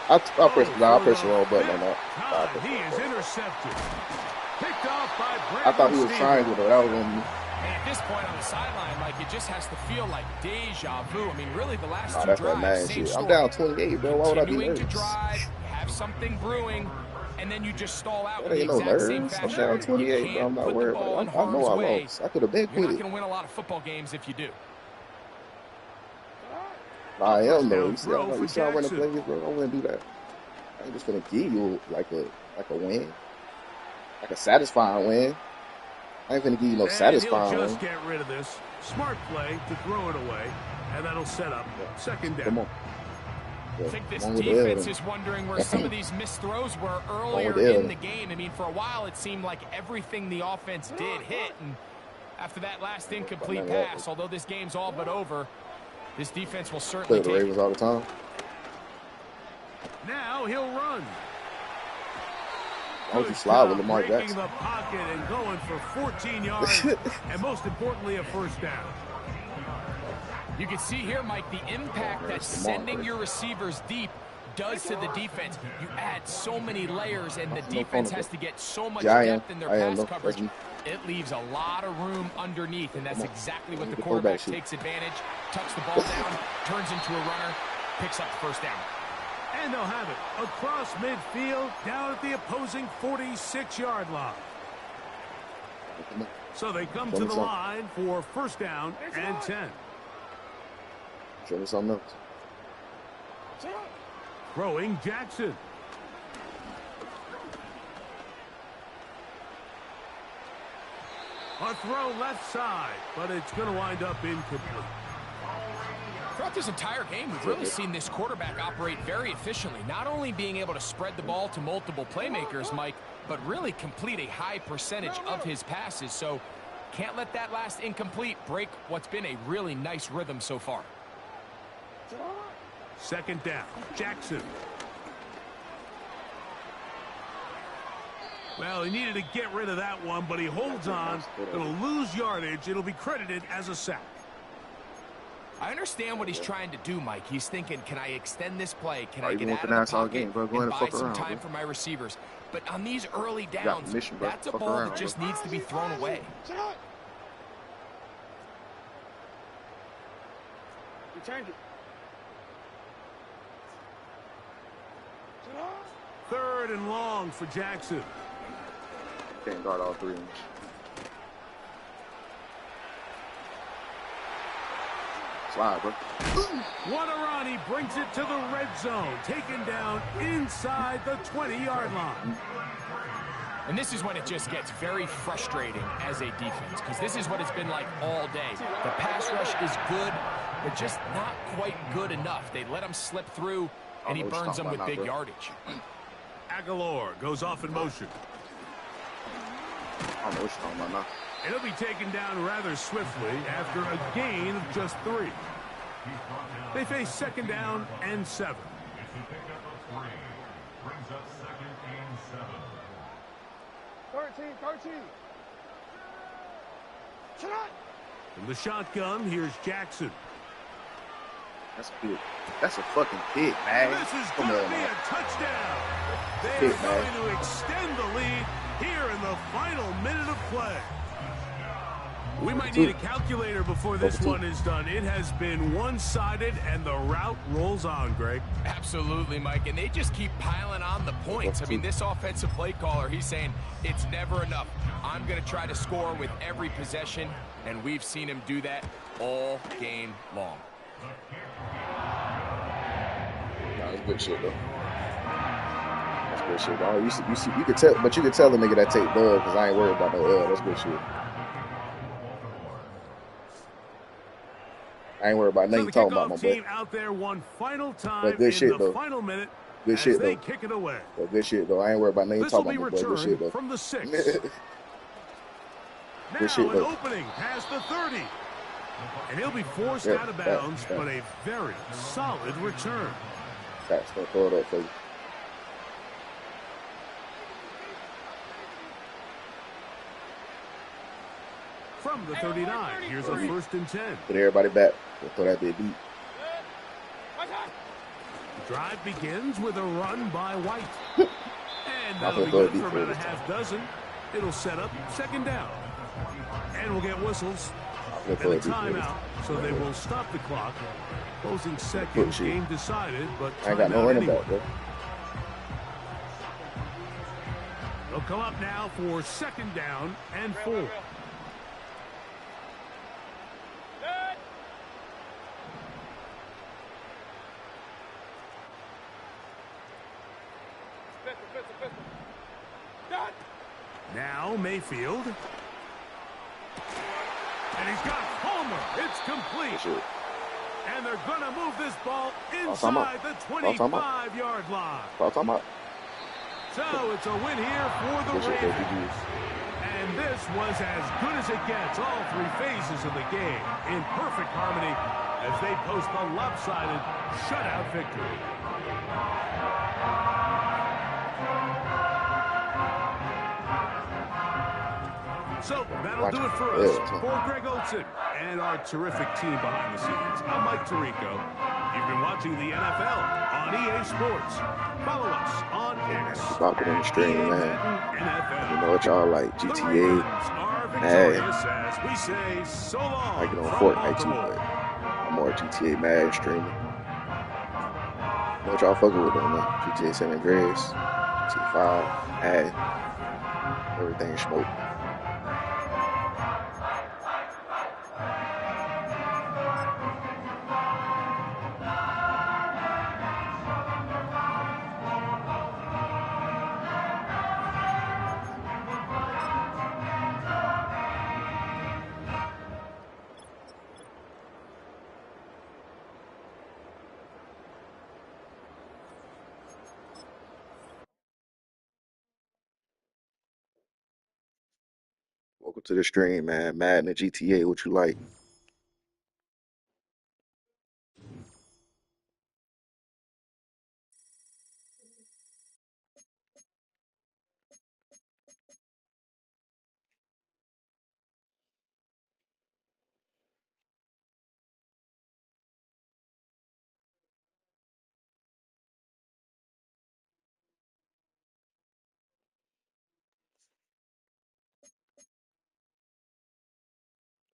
Speaker 5: I'll press the wrong button on that.
Speaker 1: He is intercepted. Picked off by Brandon
Speaker 5: I thought he was
Speaker 1: Stevens.
Speaker 5: trying to, though. That was on me.
Speaker 2: And at this point on the sideline, like, it just has to feel like deja vu. I mean, really, the last
Speaker 5: Nah,
Speaker 2: two
Speaker 5: that's that
Speaker 2: drives,
Speaker 5: Madden
Speaker 2: same
Speaker 5: shit.
Speaker 2: story.
Speaker 5: I'm down 28, bro. Why would I be
Speaker 2: Continuing to
Speaker 5: nervous?
Speaker 2: drive, have something brewing, and then you just stall out
Speaker 5: That
Speaker 2: in the
Speaker 5: ain't no
Speaker 2: exact same
Speaker 5: nerves. I'm
Speaker 2: fashion.
Speaker 5: down
Speaker 2: You
Speaker 5: 28, bro.
Speaker 2: can't
Speaker 5: I'm not
Speaker 2: put the
Speaker 5: worried
Speaker 2: ball in
Speaker 5: about it. I know
Speaker 2: harm's
Speaker 5: I
Speaker 2: way.
Speaker 5: lost. I could have been
Speaker 2: You're
Speaker 5: quit
Speaker 2: not
Speaker 5: it.
Speaker 2: going to win a lot of football games if you do.
Speaker 5: Nah, I am, though. You
Speaker 1: Throw
Speaker 5: see how I run the
Speaker 1: for
Speaker 5: plays, bro? I wouldn't do that. I ain't just gonna give you like a win. Like a satisfying win. I ain't gonna give you no
Speaker 1: And
Speaker 5: satisfying
Speaker 1: he'll
Speaker 5: win.
Speaker 1: just get rid of this. Smart play to throw it away, and that'll set up 2nd down.
Speaker 5: Come on.
Speaker 2: I think this
Speaker 5: Come on with the
Speaker 2: defense
Speaker 5: L.
Speaker 2: is wondering where some of these missed throws were earlier
Speaker 5: with the L.
Speaker 2: in the game. I mean, for a while, it seemed like everything the offense did hit. And after that last incomplete pass, although this game's all but over, this defense will certainly
Speaker 5: Play the
Speaker 2: take
Speaker 5: Ravens all the time.
Speaker 1: Now he'll run.
Speaker 5: don't you
Speaker 1: Good
Speaker 5: slide with
Speaker 1: job
Speaker 5: Lamar
Speaker 1: breaking
Speaker 5: Jackson.
Speaker 1: the pocket and going for 14 yards, and most importantly, a first down.
Speaker 2: You can see here, Mike, the impact that sending your receivers deep does to the defense. You add so many layers, and the defense has to get so much depth in their pass coverage. It leaves a lot of room underneath, and that's exactly what the quarterback takes advantage. Tucks the ball down, turns into a runner, picks up the first down.
Speaker 1: And they'll have it across midfield, down at the opposing 46-yard line. So they come to the line for first down and 10.
Speaker 5: Show me something else.
Speaker 1: Throwing Jackson. A throw left side, but it's going to wind up incomplete.
Speaker 2: Throughout this entire game, we've really seen this quarterback operate very efficiently, not only being able to spread the ball to multiple playmakers, Mike, but really complete a high percentage of his passes. So can't let that last incomplete break what's been a really nice rhythm so far.
Speaker 1: Second down, Jackson. Well, he needed to get rid of that one, but he holds on. It'll lose yardage. It'll be credited as a sack.
Speaker 2: I understand what he's trying to do, Mike. He's thinking, can I extend this play? Can I get out of the pocket and buy some time for my receivers? But on these early downs, that's a ball that just needs to be thrown away.
Speaker 4: Change it.
Speaker 1: Third and long for Jackson.
Speaker 5: Can't guard all three. Slide, bro.
Speaker 1: Wanarani brings it to the red zone, taken down inside the 20-yard line.
Speaker 2: And this is when it just gets very frustrating as a defense, because this is what it's been like all day. The pass rush is good, but just not quite good enough. They let him slip through, and he burns them with big yardage.
Speaker 1: Aguilar goes off in motion.
Speaker 5: I don't know what you're talking about now.
Speaker 1: It'll be taken down rather swiftly after a gain of just 3. They face second down and 7.
Speaker 3: It's a pickup of 3. Brings up second and 7.
Speaker 4: 13. Shot.
Speaker 1: In the shotgun, here's Jackson.
Speaker 5: That's a pick. That's a fucking pick, man.
Speaker 1: This is going to be a touchdown. They're going to extend the lead here in the final minute of play. We might need a calculator before this one is done. It has been one-sided, and the route rolls on, Greg.
Speaker 2: Absolutely, Mike, and they just keep piling on the points. I mean, this offensive play caller, he's saying it's never enough. I'm going to try to score with every possession, and we've seen him do that all game long.
Speaker 5: That's good shit, though. That's good shit, dog. You could tell, but you could tell the nigga that take dub because I ain't worried about no L. That's good shit. I ain't worried about nothing you talking about, my boy.
Speaker 1: Out there one final time
Speaker 5: but good shit, though.
Speaker 1: Final minute
Speaker 5: good shit, though.
Speaker 1: Kick it away.
Speaker 5: But good shit, though. I ain't worried about nothing you talking about, my boy. Good shit, though.
Speaker 1: From the 6.
Speaker 5: Good
Speaker 1: now
Speaker 5: shit,
Speaker 1: an opening past the 30. And he'll be forced out of bounds, but a very solid return.
Speaker 5: That's going to throw it up for you.
Speaker 1: From the 39, here's a first and 10.
Speaker 5: Put everybody back. We'll throw that bit deep.
Speaker 1: The drive begins with a run by White. And that'll be good for about a half dozen. It'll set up second down. And we'll get whistles and a timeout, so they will stop the clock. Closing seconds, game decided, but
Speaker 5: I ain't got no running back, bro.
Speaker 1: They'll come up now for second down and 4. Now Mayfield. And he's got Palmer. It's complete. And they're going to move this ball inside the 25-yard line. So it's a win here for the Ravens. And this was as good as it gets. All 3 phases of the game in perfect harmony as they post a lopsided shutout victory. So that'll do it for us. For Greg Olson and our terrific team behind the scenes, I'm Mike Tirico. You've been watching the NFL on EA Sports. Follow us on X.
Speaker 5: About it in the stream, man.
Speaker 1: NFL.
Speaker 5: You know what y'all like? GTA, Madden.
Speaker 1: As we say so long
Speaker 5: I get on Fortnite too, but I'm more GTA Madden streaming. You know what y'all fucking with though, man? GTA San Andreas, GTA 5, Madden, everything smoke. Welcome to the stream, man. Madden and GTA, what you like?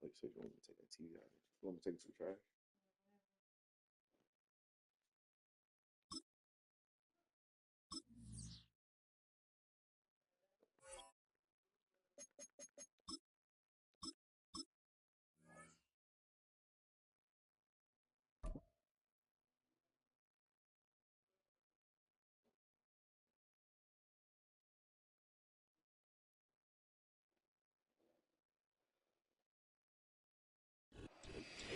Speaker 5: Like you said, you want me to take that TV out. You want me to take it to the trash?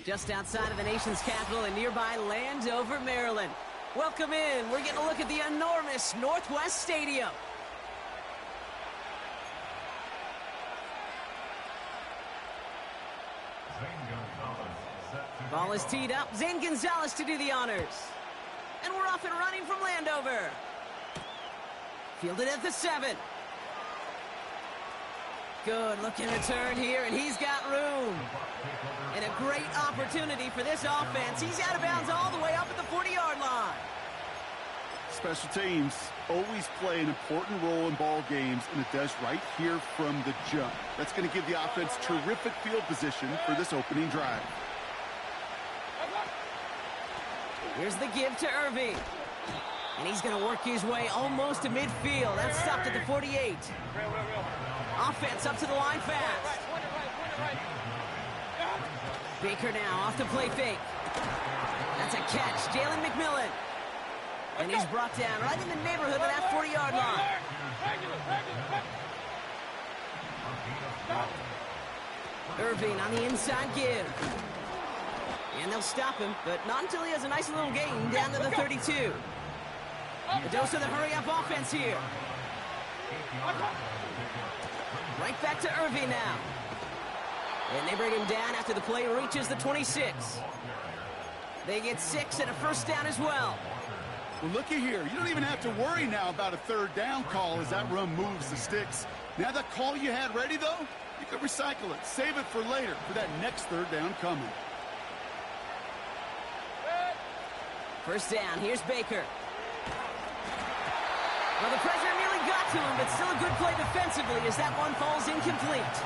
Speaker 11: Just outside of the nation's capital in nearby Landover, Maryland. Welcome in. We're getting a look at the enormous Northwest Stadium. Ball is teed up. Zane Gonzalez to do the honors. And we're off and running from Landover. Fielded at the 7. Good looking return here, and he's got room. And a great opportunity for this offense. He's out of bounds all the way up at the 40-yard line.
Speaker 12: Special teams always play an important role in ball games, and it does right here from the jump. That's going to give the offense terrific field position for this opening drive.
Speaker 11: Here's the give to Irving. And he's going to work his way almost to midfield. That's stopped at the 48. Offense up to the line fast. Baker now off the play fake. That's a catch. Jalen McMillan. And he's brought down right in the neighborhood of that 40-yard line. Irving on the inside give. And they'll stop him, but not until he has a nice little gain down to the 32. The dose of the hurry-up offense here. Right back to Irving now. And they bring him down after the play reaches the 26. They get 6 and a first down as well.
Speaker 12: Well, looky here. You don't even have to worry now about a third down call as that run moves the sticks. Now that call you had ready, though, you can recycle it. Save it for later for that next third down coming.
Speaker 11: First down. Here's Baker. Well, the pressure nearly got to him, but still a good play defensively as that one falls incomplete.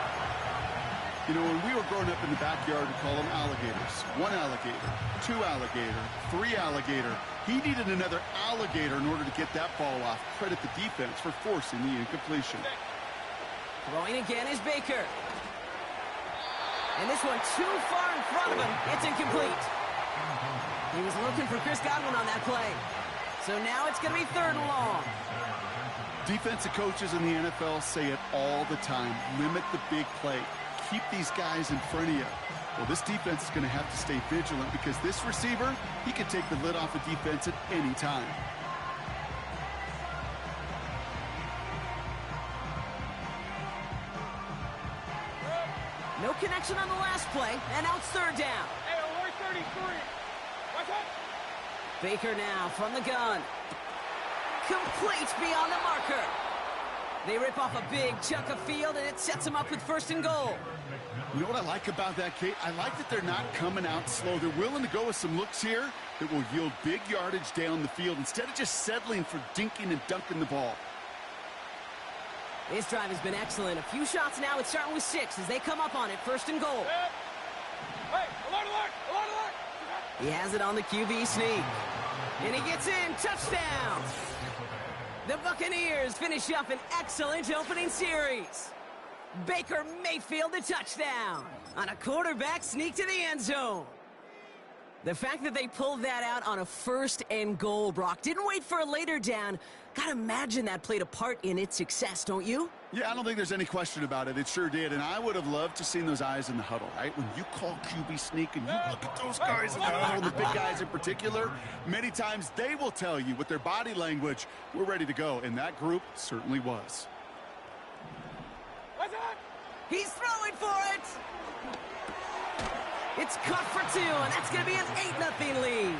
Speaker 12: You know, when we were growing up in the backyard, we call them alligators. 1 alligator, 2 alligator, 3 alligator. He needed another alligator in order to get that ball off. Credit the defense for forcing the incompletion.
Speaker 11: Throwing again is Baker. And this one too far in front of him. It's incomplete. He was looking for Chris Godwin on that play. So now it's going to be 3rd and long.
Speaker 12: Defensive coaches in the NFL say it all the time. Limit the big play. Keep these guys in front of you. Well, this defense is going to have to stay vigilant because this receiver, he can take the lid off a defense at any time.
Speaker 11: No connection on the last play, and now it's 3rd down.
Speaker 4: Hey, alert 33. Watch out.
Speaker 11: Baker now from the gun. Complete beyond the marker. They rip off a big chunk of field, and it sets them up with 1st and goal.
Speaker 12: You know what I like about that, Kate? I like that they're not coming out slow. They're willing to go with some looks here that will yield big yardage down the field instead of just settling for dinking and dunking the ball.
Speaker 11: This drive has been excellent. A few shots now. It's starting with 6 as they come up on it. 1st and goal.
Speaker 4: Hey, alert, alert, alert, alert.
Speaker 11: He has it on the QB sneak. And he gets in. Touchdown. The Buccaneers finish up an excellent opening series. Baker Mayfield the touchdown on a quarterback sneak to the end zone. The fact that they pulled that out on a 1st and goal, Brock, didn't wait for a later down. Gotta imagine that played a part in its success, don't you?
Speaker 12: Yeah, I don't think there's any question about it. It sure did, and I would have loved to seen those eyes in the huddle, right? When you call QB sneak and you look at those guys in the huddle, the big guys in particular, many times they will tell you with their body language, we're ready to go, and that group certainly was.
Speaker 11: He's throwing for it. It's caught for 2, and that's going to be an 8-0 lead.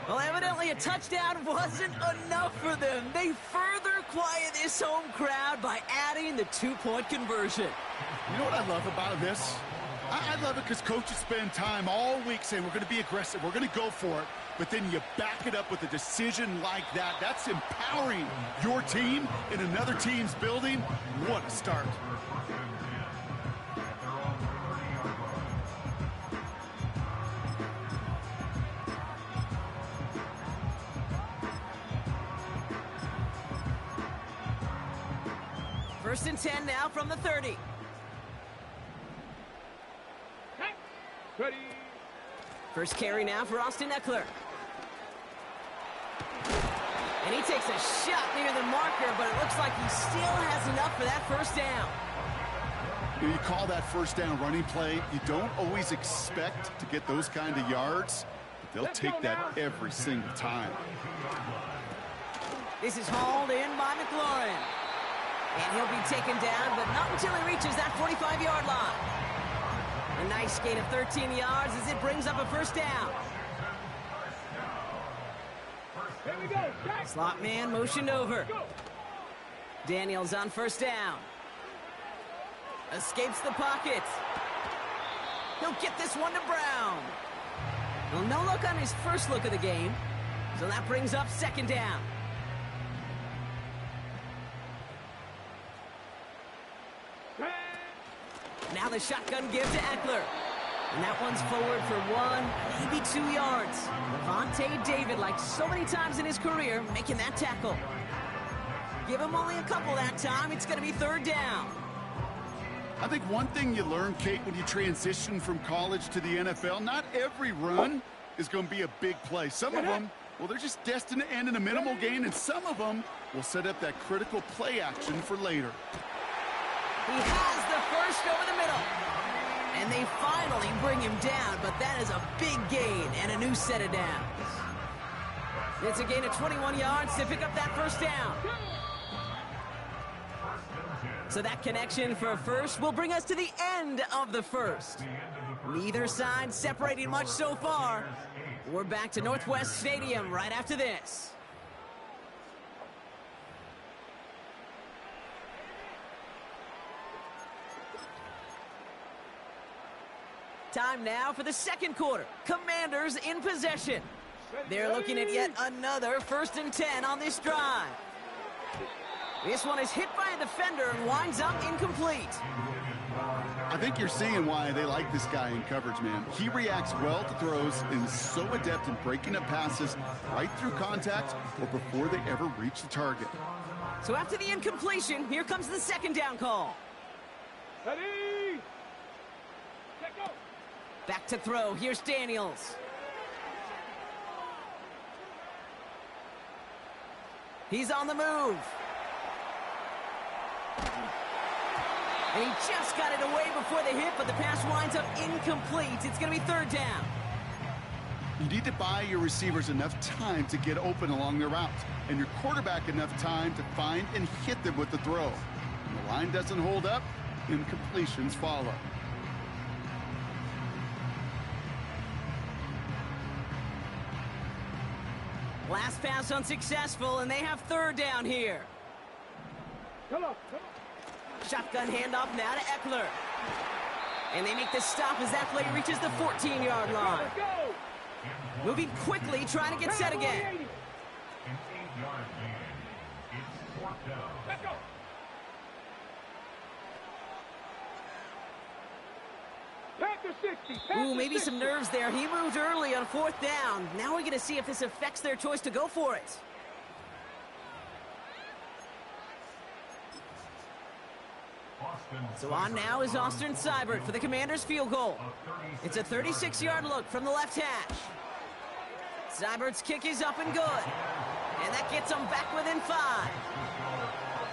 Speaker 11: Well, evidently a touchdown wasn't enough for them. They further quiet this home crowd by adding the 2-point conversion.
Speaker 12: You know what I love about this? I love it because coaches spend time all week saying we're going to be aggressive, we're going to go for it, but then you back it up with a decision like that. That's empowering your team in another team's building. What a start.
Speaker 11: First and 10 now from the 30.
Speaker 4: Ready.
Speaker 11: First carry now for Austin Eckler. And he takes a shot near the marker, but it looks like he still has enough for that 1st down.
Speaker 12: You call that 1st down running play. You don't always expect to get those kind of yards, but they'll take that every single time.
Speaker 11: This is hauled in by McLaurin. And he'll be taken down, but not until he reaches that 45-yard line. A nice gain of 13 yards as it brings up a 1st down.
Speaker 4: Here we go.
Speaker 11: Slot man motioned over. Daniels on 1st down. Escapes the pocket. He'll get this one to Brown. Well, no look on his first look of the game, so that brings up 2nd down. Now the shotgun give to Eckler. And that one's forward for 1, maybe 2 yards. Levante David, like so many times in his career, making that tackle. Give him only a couple that time. It's going to be 3rd down.
Speaker 12: I think one thing you learn, Kate, when you transition from college to the NFL, not every run is going to be a big play. Some of them, well, they're just destined to end in a minimal gain, and some of them will set up that critical play action for later.
Speaker 11: He has the first over the middle. And they finally bring him down, but that is a big gain and a new set of downs. It's a gain of 21 yards to pick up that 1st down. So that connection for 1st will bring us to the end of the 1st. Neither side separating much so far. We're back to Northwest Stadium right after this. Time now for the 2nd quarter. Commanders in possession. They're looking at yet another 1st and 10 on this drive. This one is hit by a defender and winds up incomplete.
Speaker 12: I think you're seeing why they like this guy in coverage, man. He reacts well to throws and is so adept in breaking up passes right through contact or before they ever reach the target.
Speaker 11: So after the incompletion, here comes the 2nd down call.
Speaker 4: Ready. Let go.
Speaker 11: Back to throw. Here's Daniels. He's on the move. And he just got it away before the hit, but the pass winds up incomplete. It's going to be 3rd down.
Speaker 12: You need to buy your receivers enough time to get open along their route, and your quarterback enough time to find and hit them with the throw. When the line doesn't hold up, incompletions follow.
Speaker 11: Last pass unsuccessful, and they have 3rd down here.
Speaker 4: Come on.
Speaker 11: Shotgun handoff now to Eckler. And they make the stop as that play reaches the 14-yard line.
Speaker 4: Let's go.
Speaker 11: Moving quickly, trying to get set again.
Speaker 3: An 8-yard gain. It's fourth down.
Speaker 4: Let's go. Panther 60.
Speaker 11: Ooh, maybe some nerves there. He moved early on 4th down. Now we're going to see if this affects their choice to go for it. So on now is Austin Seibert for the Commanders' field goal. It's a 36-yard look from the left hash. Seibert's kick is up and good. And that gets them back within 5.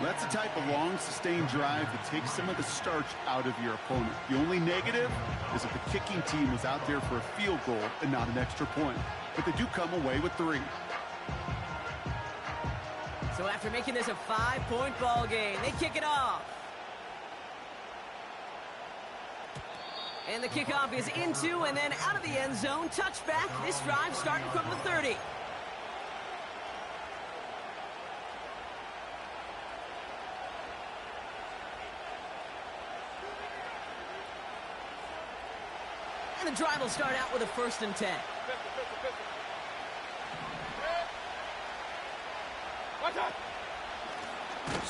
Speaker 12: That's the type of long, sustained drive that takes some of the starch out of your opponent. The only negative is if the kicking team was out there for a field goal and not an extra point. But they do come away with 3.
Speaker 11: So after making this a 5-point ball game, they kick it off. And the kickoff is into and then out of the end zone. Touchback. This drive starting from the 30. And the drive will start out with a 1st and 10.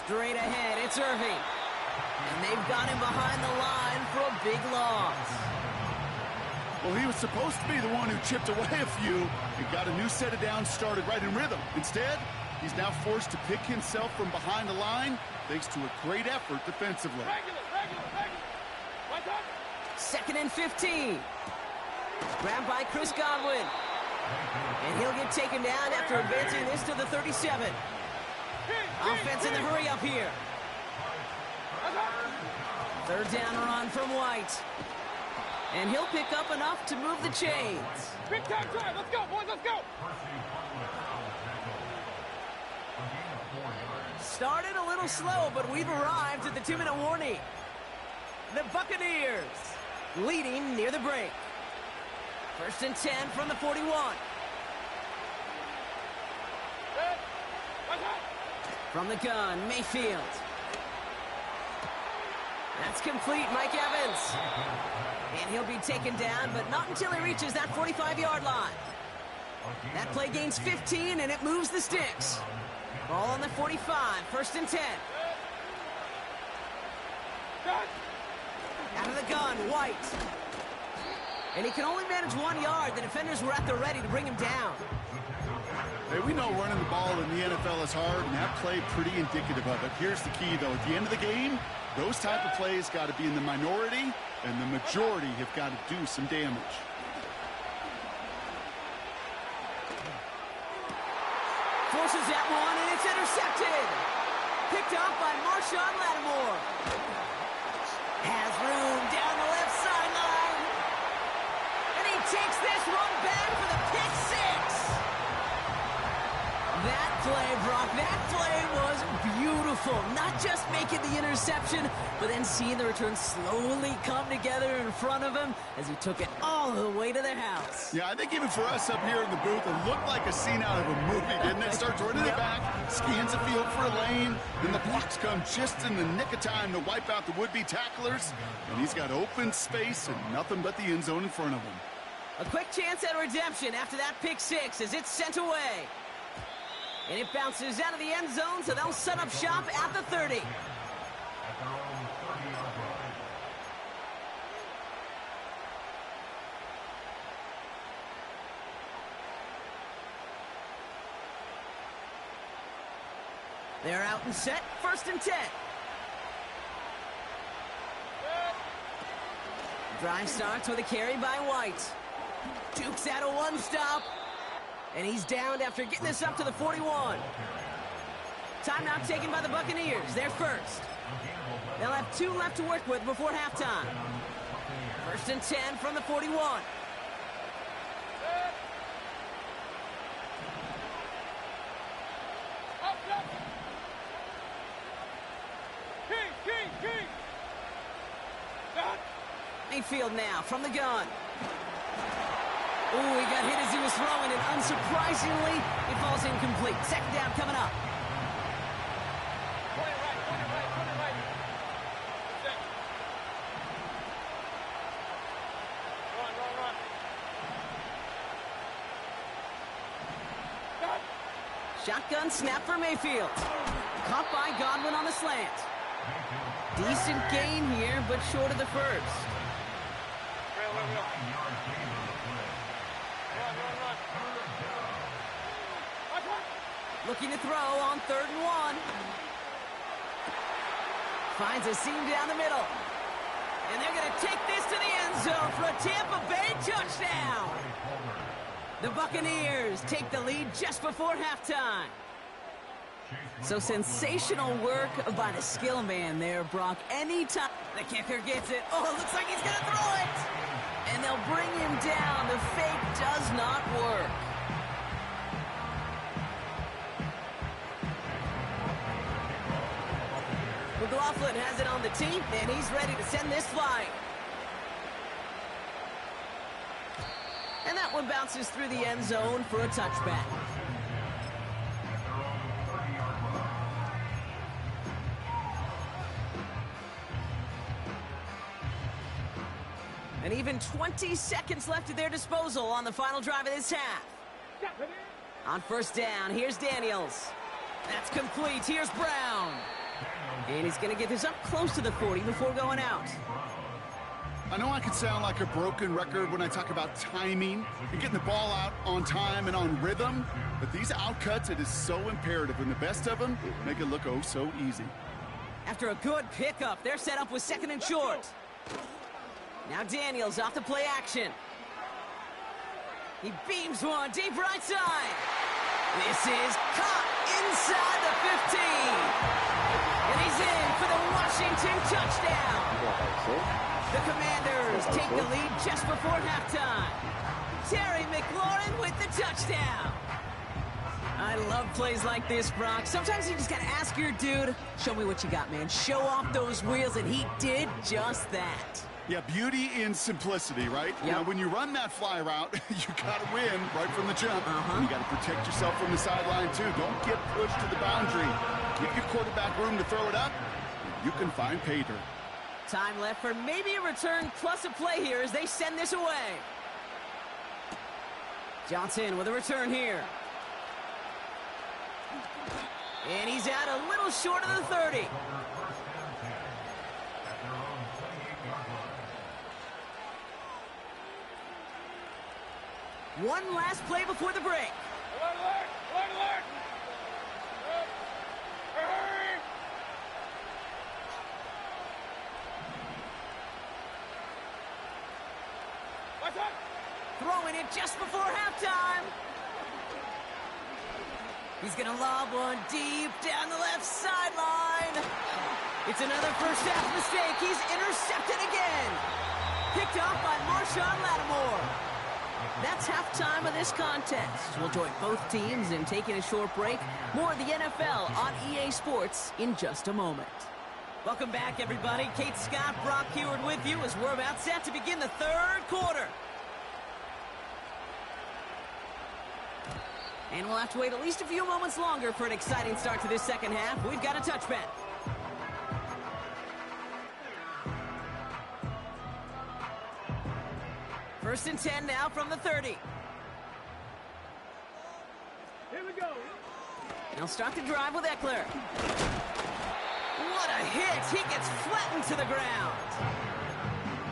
Speaker 11: Straight ahead, it's Irving. And they've got him behind the line for a big loss.
Speaker 12: Well, he was supposed to be the one who chipped away a few and got a new set of downs started right in rhythm. Instead, he's now forced to pick himself from behind the line thanks to a great effort defensively.
Speaker 4: Regular.
Speaker 11: 2nd and 15. Grabbed by Chris Godwin. And he'll get taken down after advancing this to the 37. Offense in the hurry up here. 3rd down run from White. And he'll pick up enough to move the chains.
Speaker 4: Big time drive. Let's go, boys. Let's go.
Speaker 11: Started a little slow, but we've arrived at the 2-minute warning. The Buccaneers leading near the break. 1st and 10 from the 41. From the gun, Mayfield. That's complete, Mike Evans. And he'll be taken down, but not until he reaches that 45-yard line. That play gains 15, and it moves the sticks. Ball on the 45, 1st and 10. Out of the gun, White. And he can only manage 1 yard. The defenders were at the ready to bring him down.
Speaker 12: Hey, we know running the ball in the NFL is hard, and that play pretty indicative of it. Here's the key, though. At the end of the game, those type of plays got to be in the minority, and the majority have got to do some damage.
Speaker 11: Forces that one, and it's intercepted. Picked up by Marshawn Lattimore. Has room down the left sideline. And he takes this one back for the pick 6. That play, Brock, that play was beautiful. Not just making the interception, but then seeing the return slowly come together in front of him as he took it all the way to the house.
Speaker 12: Yeah, I think even for us up here in the booth, it looked like a scene out of a movie, didn't it? Starts running the back, scans the field for a lane, then the blocks come just in the nick of time to wipe out the would-be tacklers, and he's got open space and nothing but the end zone in front of him.
Speaker 11: A quick chance at redemption after that pick 6 as it's sent away. And it bounces out of the end zone, so they'll set up shop at the 30. They're out and set, 1st and 10. Drive starts with a carry by White. Dukes out a one-stop. And he's downed after getting this up to the 41. Timeout taken by the Buccaneers. They're first. They'll have 2 left to work with before halftime. 1st and 10 from the 41. Mayfield now from the gun. Ooh, he got hit as he was throwing, and unsurprisingly, it falls incomplete. 2nd down coming up. Shotgun snap for Mayfield. Caught by Godwin on the slant. Decent gain here, but short of the first. Looking to throw on 3rd and 1. Finds a seam down the middle. And they're going to take this to the end zone for a Tampa Bay touchdown. The Buccaneers take the lead just before halftime. So sensational work by the skill man there, Brock. Anytime the kicker gets it, oh, it looks like he's going to throw it. And they'll bring him down. The fake does not work. McLaughlin has it on the tee, and he's ready to send this flying. And that one bounces through the end zone for a touchback. And even 20 seconds left at their disposal on the final drive of this half. On 1st down, here's Daniels. That's complete. Here's Brown. And he's going to get this up close to the 40 before going out.
Speaker 12: I know I can sound like a broken record when I talk about timing and getting the ball out on time and on rhythm, but these outcuts, it is so imperative, and the best of them make it look oh so easy.
Speaker 11: After a good pickup, they're set up with 2nd and short. Now Daniels off the play action. He beams one deep right side. This is caught inside the 15. And he's in for the Washington touchdown. The Commanders take the lead just before halftime. Terry McLaurin with the touchdown. I love plays like this, Brock. Sometimes you just got to ask your dude, show me what you got, man. Show off those wheels, and he did just that.
Speaker 12: Yeah, beauty in simplicity, right?
Speaker 11: Yep.
Speaker 12: Now, when you run that fly route, you got to win right from the jump. You got to protect yourself from the sideline, too. Don't get pushed to the boundary. Give your quarterback room to throw it up. You can find pay dirt.
Speaker 11: Time left for maybe a return plus a play here as they send this away. Johnson with a return here. And he's out a little short of the 30. One last play before the break.
Speaker 4: Alert, alert, alert, alert. Hurry. What's up?
Speaker 11: Throwing it just before halftime. He's going to lob one deep down the left sideline. It's another first half mistake. He's intercepted again. Picked off by Marshawn Lattimore. That's halftime of this contest. We'll join both teams in taking a short break. More of the NFL on EA Sports in just a moment. Welcome back, everybody. Kate Scott, Brock Heward with you as we're about set to begin the 3rd quarter. And we'll have to wait at least a few moments longer for an exciting start to this 2nd half. We've got a touchback. First and 10 now from the 30.
Speaker 4: Here we go.
Speaker 11: They'll start the drive with Eckler. What a hit! He gets flattened to the ground.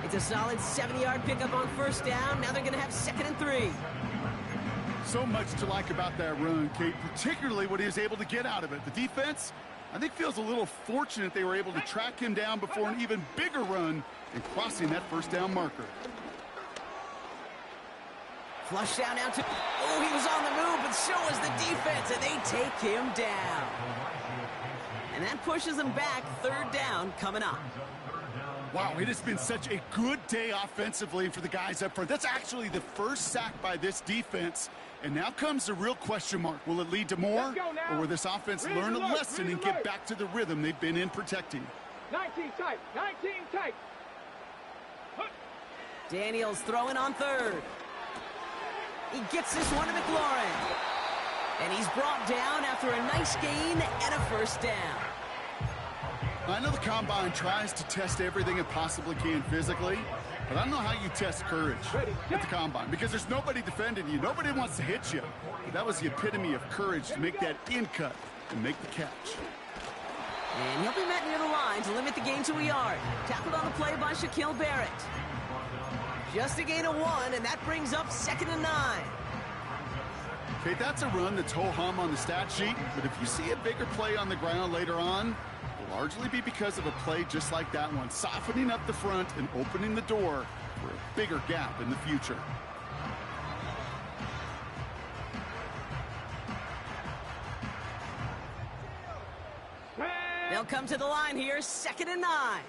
Speaker 11: It's a solid 70-yard pickup on 1st down. Now they're going to have 2nd and 3.
Speaker 12: So much to like about that run, Kate, particularly what he was able to get out of it. The defense, I think, feels a little fortunate they were able to track him down before an even bigger run and crossing that 1st down marker.
Speaker 11: Flush down now to... Oh, he was on the move, but so was the defense, and they take him down. And that pushes them back. 3rd down coming up.
Speaker 12: Wow, it has been such a good day offensively for the guys up front. That's actually the first sack by this defense. And now comes the real question mark. Will it lead to more? Or will this offense learn a lesson and get back to the rhythm they've been in protecting?
Speaker 4: 19 tight, 19 tight.
Speaker 11: Daniels throwing on 3rd. He gets this one to McLaurin. And he's brought down after a nice gain and a 1st down.
Speaker 12: I know the Combine tries to test everything it possibly can physically, But I don't know how you test courage at the combine because there's nobody defending you. Nobody wants to hit you. But that was the epitome of courage to make that in cut and make the catch.
Speaker 11: And he'll be met near the line to limit the gain to a yard. Tackled on the play by Shaquille Barrett. Just a gain of 1, and that brings up 2nd and 9.
Speaker 12: Okay, that's a run that's ho-hum on the stat sheet, but if you see a bigger play on the ground later on, it'll largely be because of a play just like that one, softening up the front and opening the door for a bigger gap in the future.
Speaker 11: They'll come to the line here, 2nd and 9.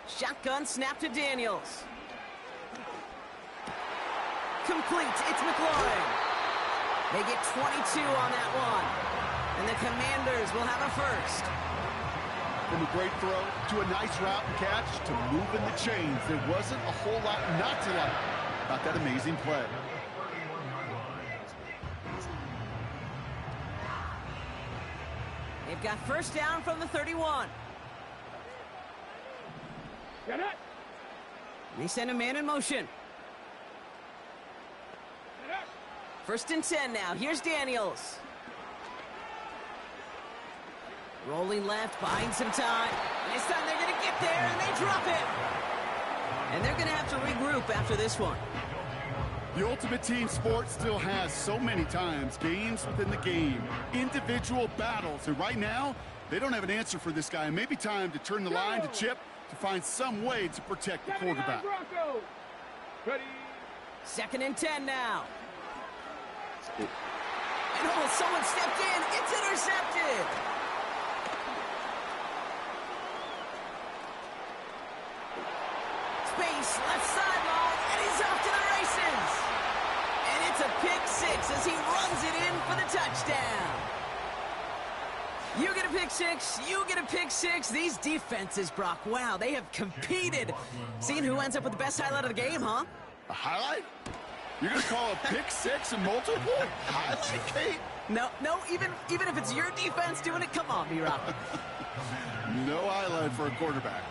Speaker 11: Shotgun snap to Daniels. Complete, it's McLaurin. They get 22 on that one. And the Commanders will have a first.
Speaker 12: From a great throw to a nice route and catch to moving the chains, there wasn't a whole lot not to like about that amazing play.
Speaker 11: They've got first down from the 31.
Speaker 4: Get it.
Speaker 11: They send a man in motion. First and 10 now. Here's Daniels. Rolling left, buying some time. And this time they're going to get there, and they drop it. And they're going to have to regroup after this one.
Speaker 12: The ultimate team sport still has so many times games within the game, individual battles, and right now they don't have an answer for this guy. It may be time to turn the line to Chip to find some way to protect the quarterback.
Speaker 4: Ready.
Speaker 11: 2nd and 10 now. And oh, someone stepped in. It's intercepted. Space, left sideline, and he's off to the races. And it's a pick 6 as he runs it in for the touchdown. You get a pick 6, you get a pick 6. These defenses, Brock, wow, they have competed. Seeing who ends up with the best highlight of the game, huh?
Speaker 12: A highlight? You're going to call a pick 6 and multiple? Highlight, Kate?
Speaker 11: No, even if it's your defense doing it, come on, B-Rock.
Speaker 12: No highlight for a quarterback.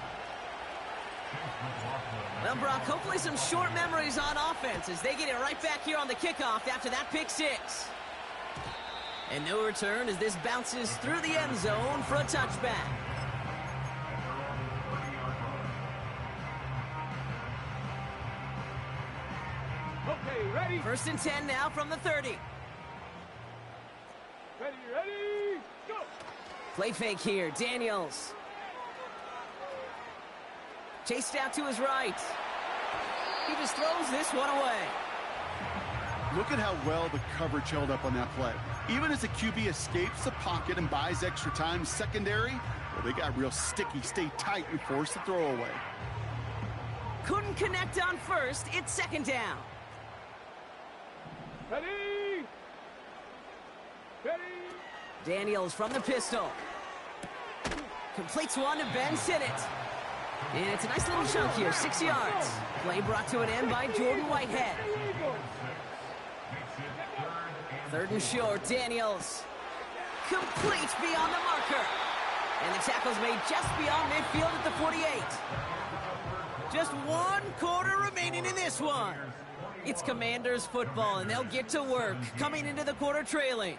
Speaker 11: Well, Brock, hopefully some short memories on offense as they get it right back here on the kickoff after that pick 6. And no return as this bounces through the end zone for a touchback.
Speaker 4: Okay, ready.
Speaker 11: First and 10 now from the 30.
Speaker 4: Ready, go.
Speaker 11: Play fake here, Daniels. Chased out to his right. He just throws this one away.
Speaker 12: Look at how well the coverage held up on that play. Even as the QB escapes the pocket and buys extra time secondary, well, they got real sticky, stay tight, and force the throw away.
Speaker 11: Couldn't connect on first. It's 2nd down.
Speaker 4: Ready. Ready.
Speaker 11: Daniels from the pistol. Completes one to Ben Sinnott. And it's a nice little chunk here, 6 yards. Play brought to an end by Jordan Whitehead. 3rd and short, Daniels. Complete beyond the marker. And the tackle's made just beyond midfield at the 48. Just 1 quarter remaining in this one. It's Commanders football, and they'll get to work, coming into the quarter trailing.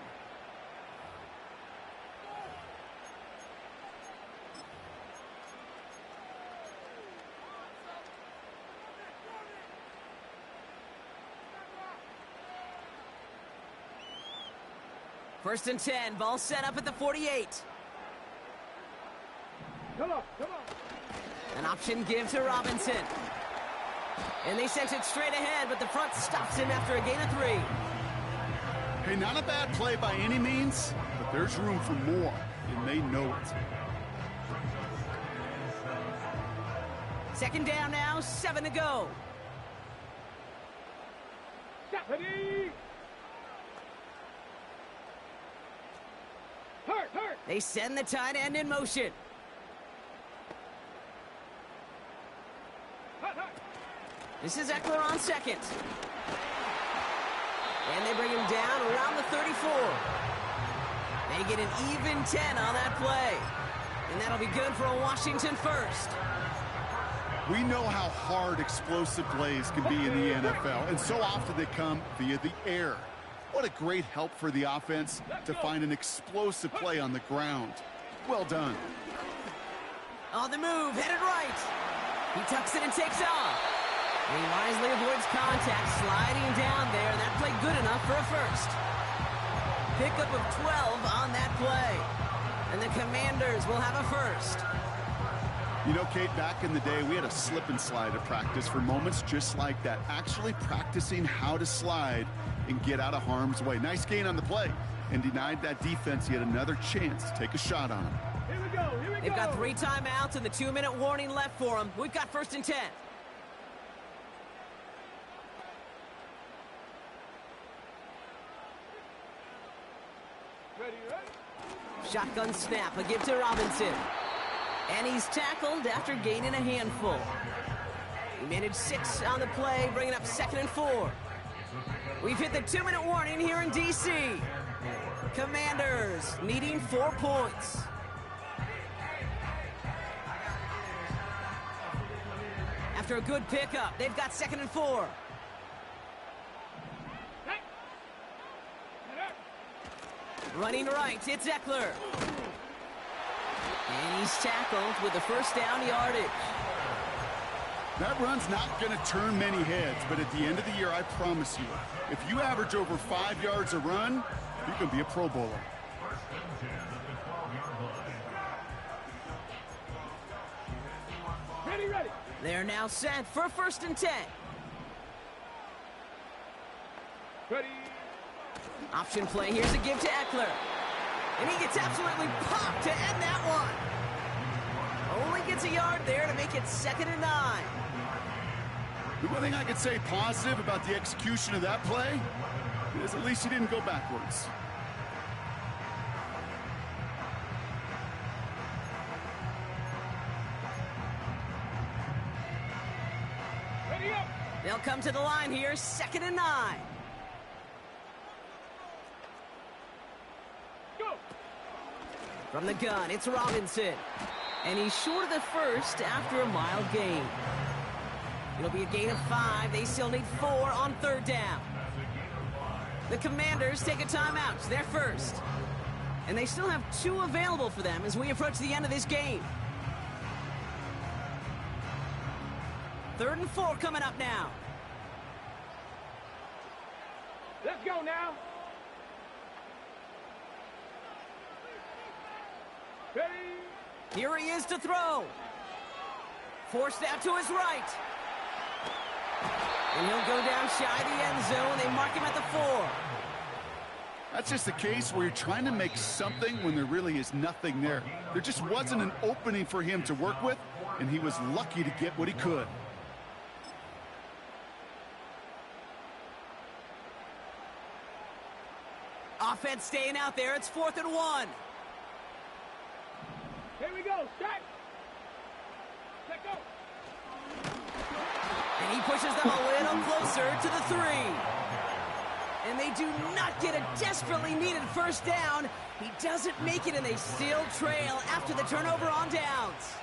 Speaker 11: First and 10, ball set up at the 48.
Speaker 4: Come on.
Speaker 11: An option give to Robinson. And they sent it straight ahead, but the front stops him after a gain of 3.
Speaker 12: Hey, not a bad play by any means, but there's room for more, and they know it.
Speaker 11: 2nd down now, 7 to go.
Speaker 4: Ready. Hurt.
Speaker 11: They send the tight end in motion. This is Eckler on 2nd. And they bring him down around the 34. They get an even 10 on that play. And that'll be good for a Washington first.
Speaker 12: We know how hard explosive plays can be in the NFL, and so often they come via the air. What a great help for the offense to find an explosive play on the ground. Well done.
Speaker 11: On the move, headed right. He tucks it and takes off. And he wisely avoids contact, sliding down there, and that played good enough for a first. Pickup of 12 on that play. And the Commanders will have a first.
Speaker 12: You know, Kate, back in the day, we had a slip and slide at practice for moments just like that. Actually practicing how to slide and get out of harm's way. Nice gain on the play, and denied that defense yet another chance to take a shot on him.
Speaker 4: Here we go. Here we go.
Speaker 11: They've got 3 timeouts and the 2-minute warning left for them. We've got 1st and 10.
Speaker 4: Ready, ready.
Speaker 11: Shotgun snap, a give to Robinson. And he's tackled after gaining a handful. He managed 6 on the play, bringing up 2nd and 4. We've hit the 2-minute warning here in D.C. Commanders needing 4 points. After a good pickup, they've got 2nd and 4. Running right, it's Eckler. And he's tackled with the first down yardage.
Speaker 12: That run's not going to turn many heads, but at the end of the year, I promise you, if you average over 5 yards a run, you can be a Pro Bowler.
Speaker 4: Ready, ready.
Speaker 11: They're now set for 1st and 10.
Speaker 4: Ready.
Speaker 11: Option play, here's a give to Eckler. And he gets absolutely popped to end that one. Only gets a yard there to make it 2nd and 9.
Speaker 12: The one thing I could say positive about the execution of that play is at least he didn't go backwards.
Speaker 4: Ready up.
Speaker 11: They'll come to the line here, 2nd and 9.
Speaker 4: Go.
Speaker 11: From the gun, it's Robinson. And he's short of the first after a mild gain. It'll be a gain of 5. They still need 4 on 3rd down. The Commanders take a timeout. It's their first. And they still have 2 available for them as we approach the end of this game. 3rd and 4 coming up now.
Speaker 4: Let's go now. Ready.
Speaker 11: Here he is to throw. Forced out to his right. And he'll go down shy of the end zone. They mark him at the 4.
Speaker 12: That's just a case where you're trying to make something when there really is nothing there. There just wasn't an opening for him to work with, and he was lucky to get what he could.
Speaker 11: Offense staying out there. It's 4th and 1.
Speaker 4: Here we go. Set. Let go.
Speaker 11: And he pushes them a little closer to the 3. And they do not get a desperately needed first down. He doesn't make it, and they still trail after the turnover on downs.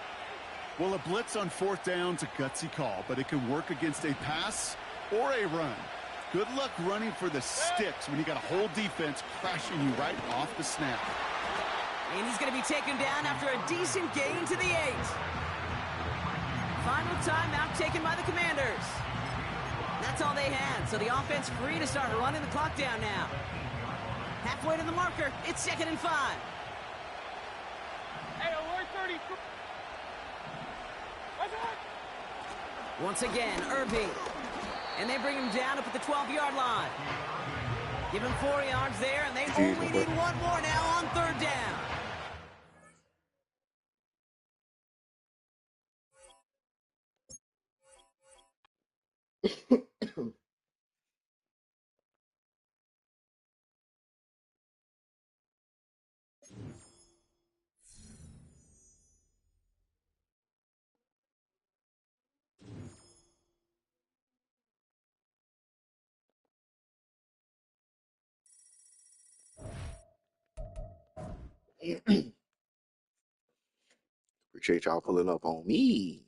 Speaker 12: Well, a blitz on 4th down's a gutsy call, but it can work against a pass or a run. Good luck running for the sticks when you got a whole defense crashing you right off the snap.
Speaker 11: And he's going to be taken down after a decent gain to the 8. Final timeout taken by the Commanders. That's all they had, so the offense free to start running the clock down now. Halfway to the marker, it's 2nd and 5.
Speaker 4: Hey, we're 30.
Speaker 11: Once again, Irving. And they bring him down up at the 12-yard line. Give him 4 yards there, and they only need 1 more now on 3rd down.
Speaker 5: Appreciate y'all pulling up on me.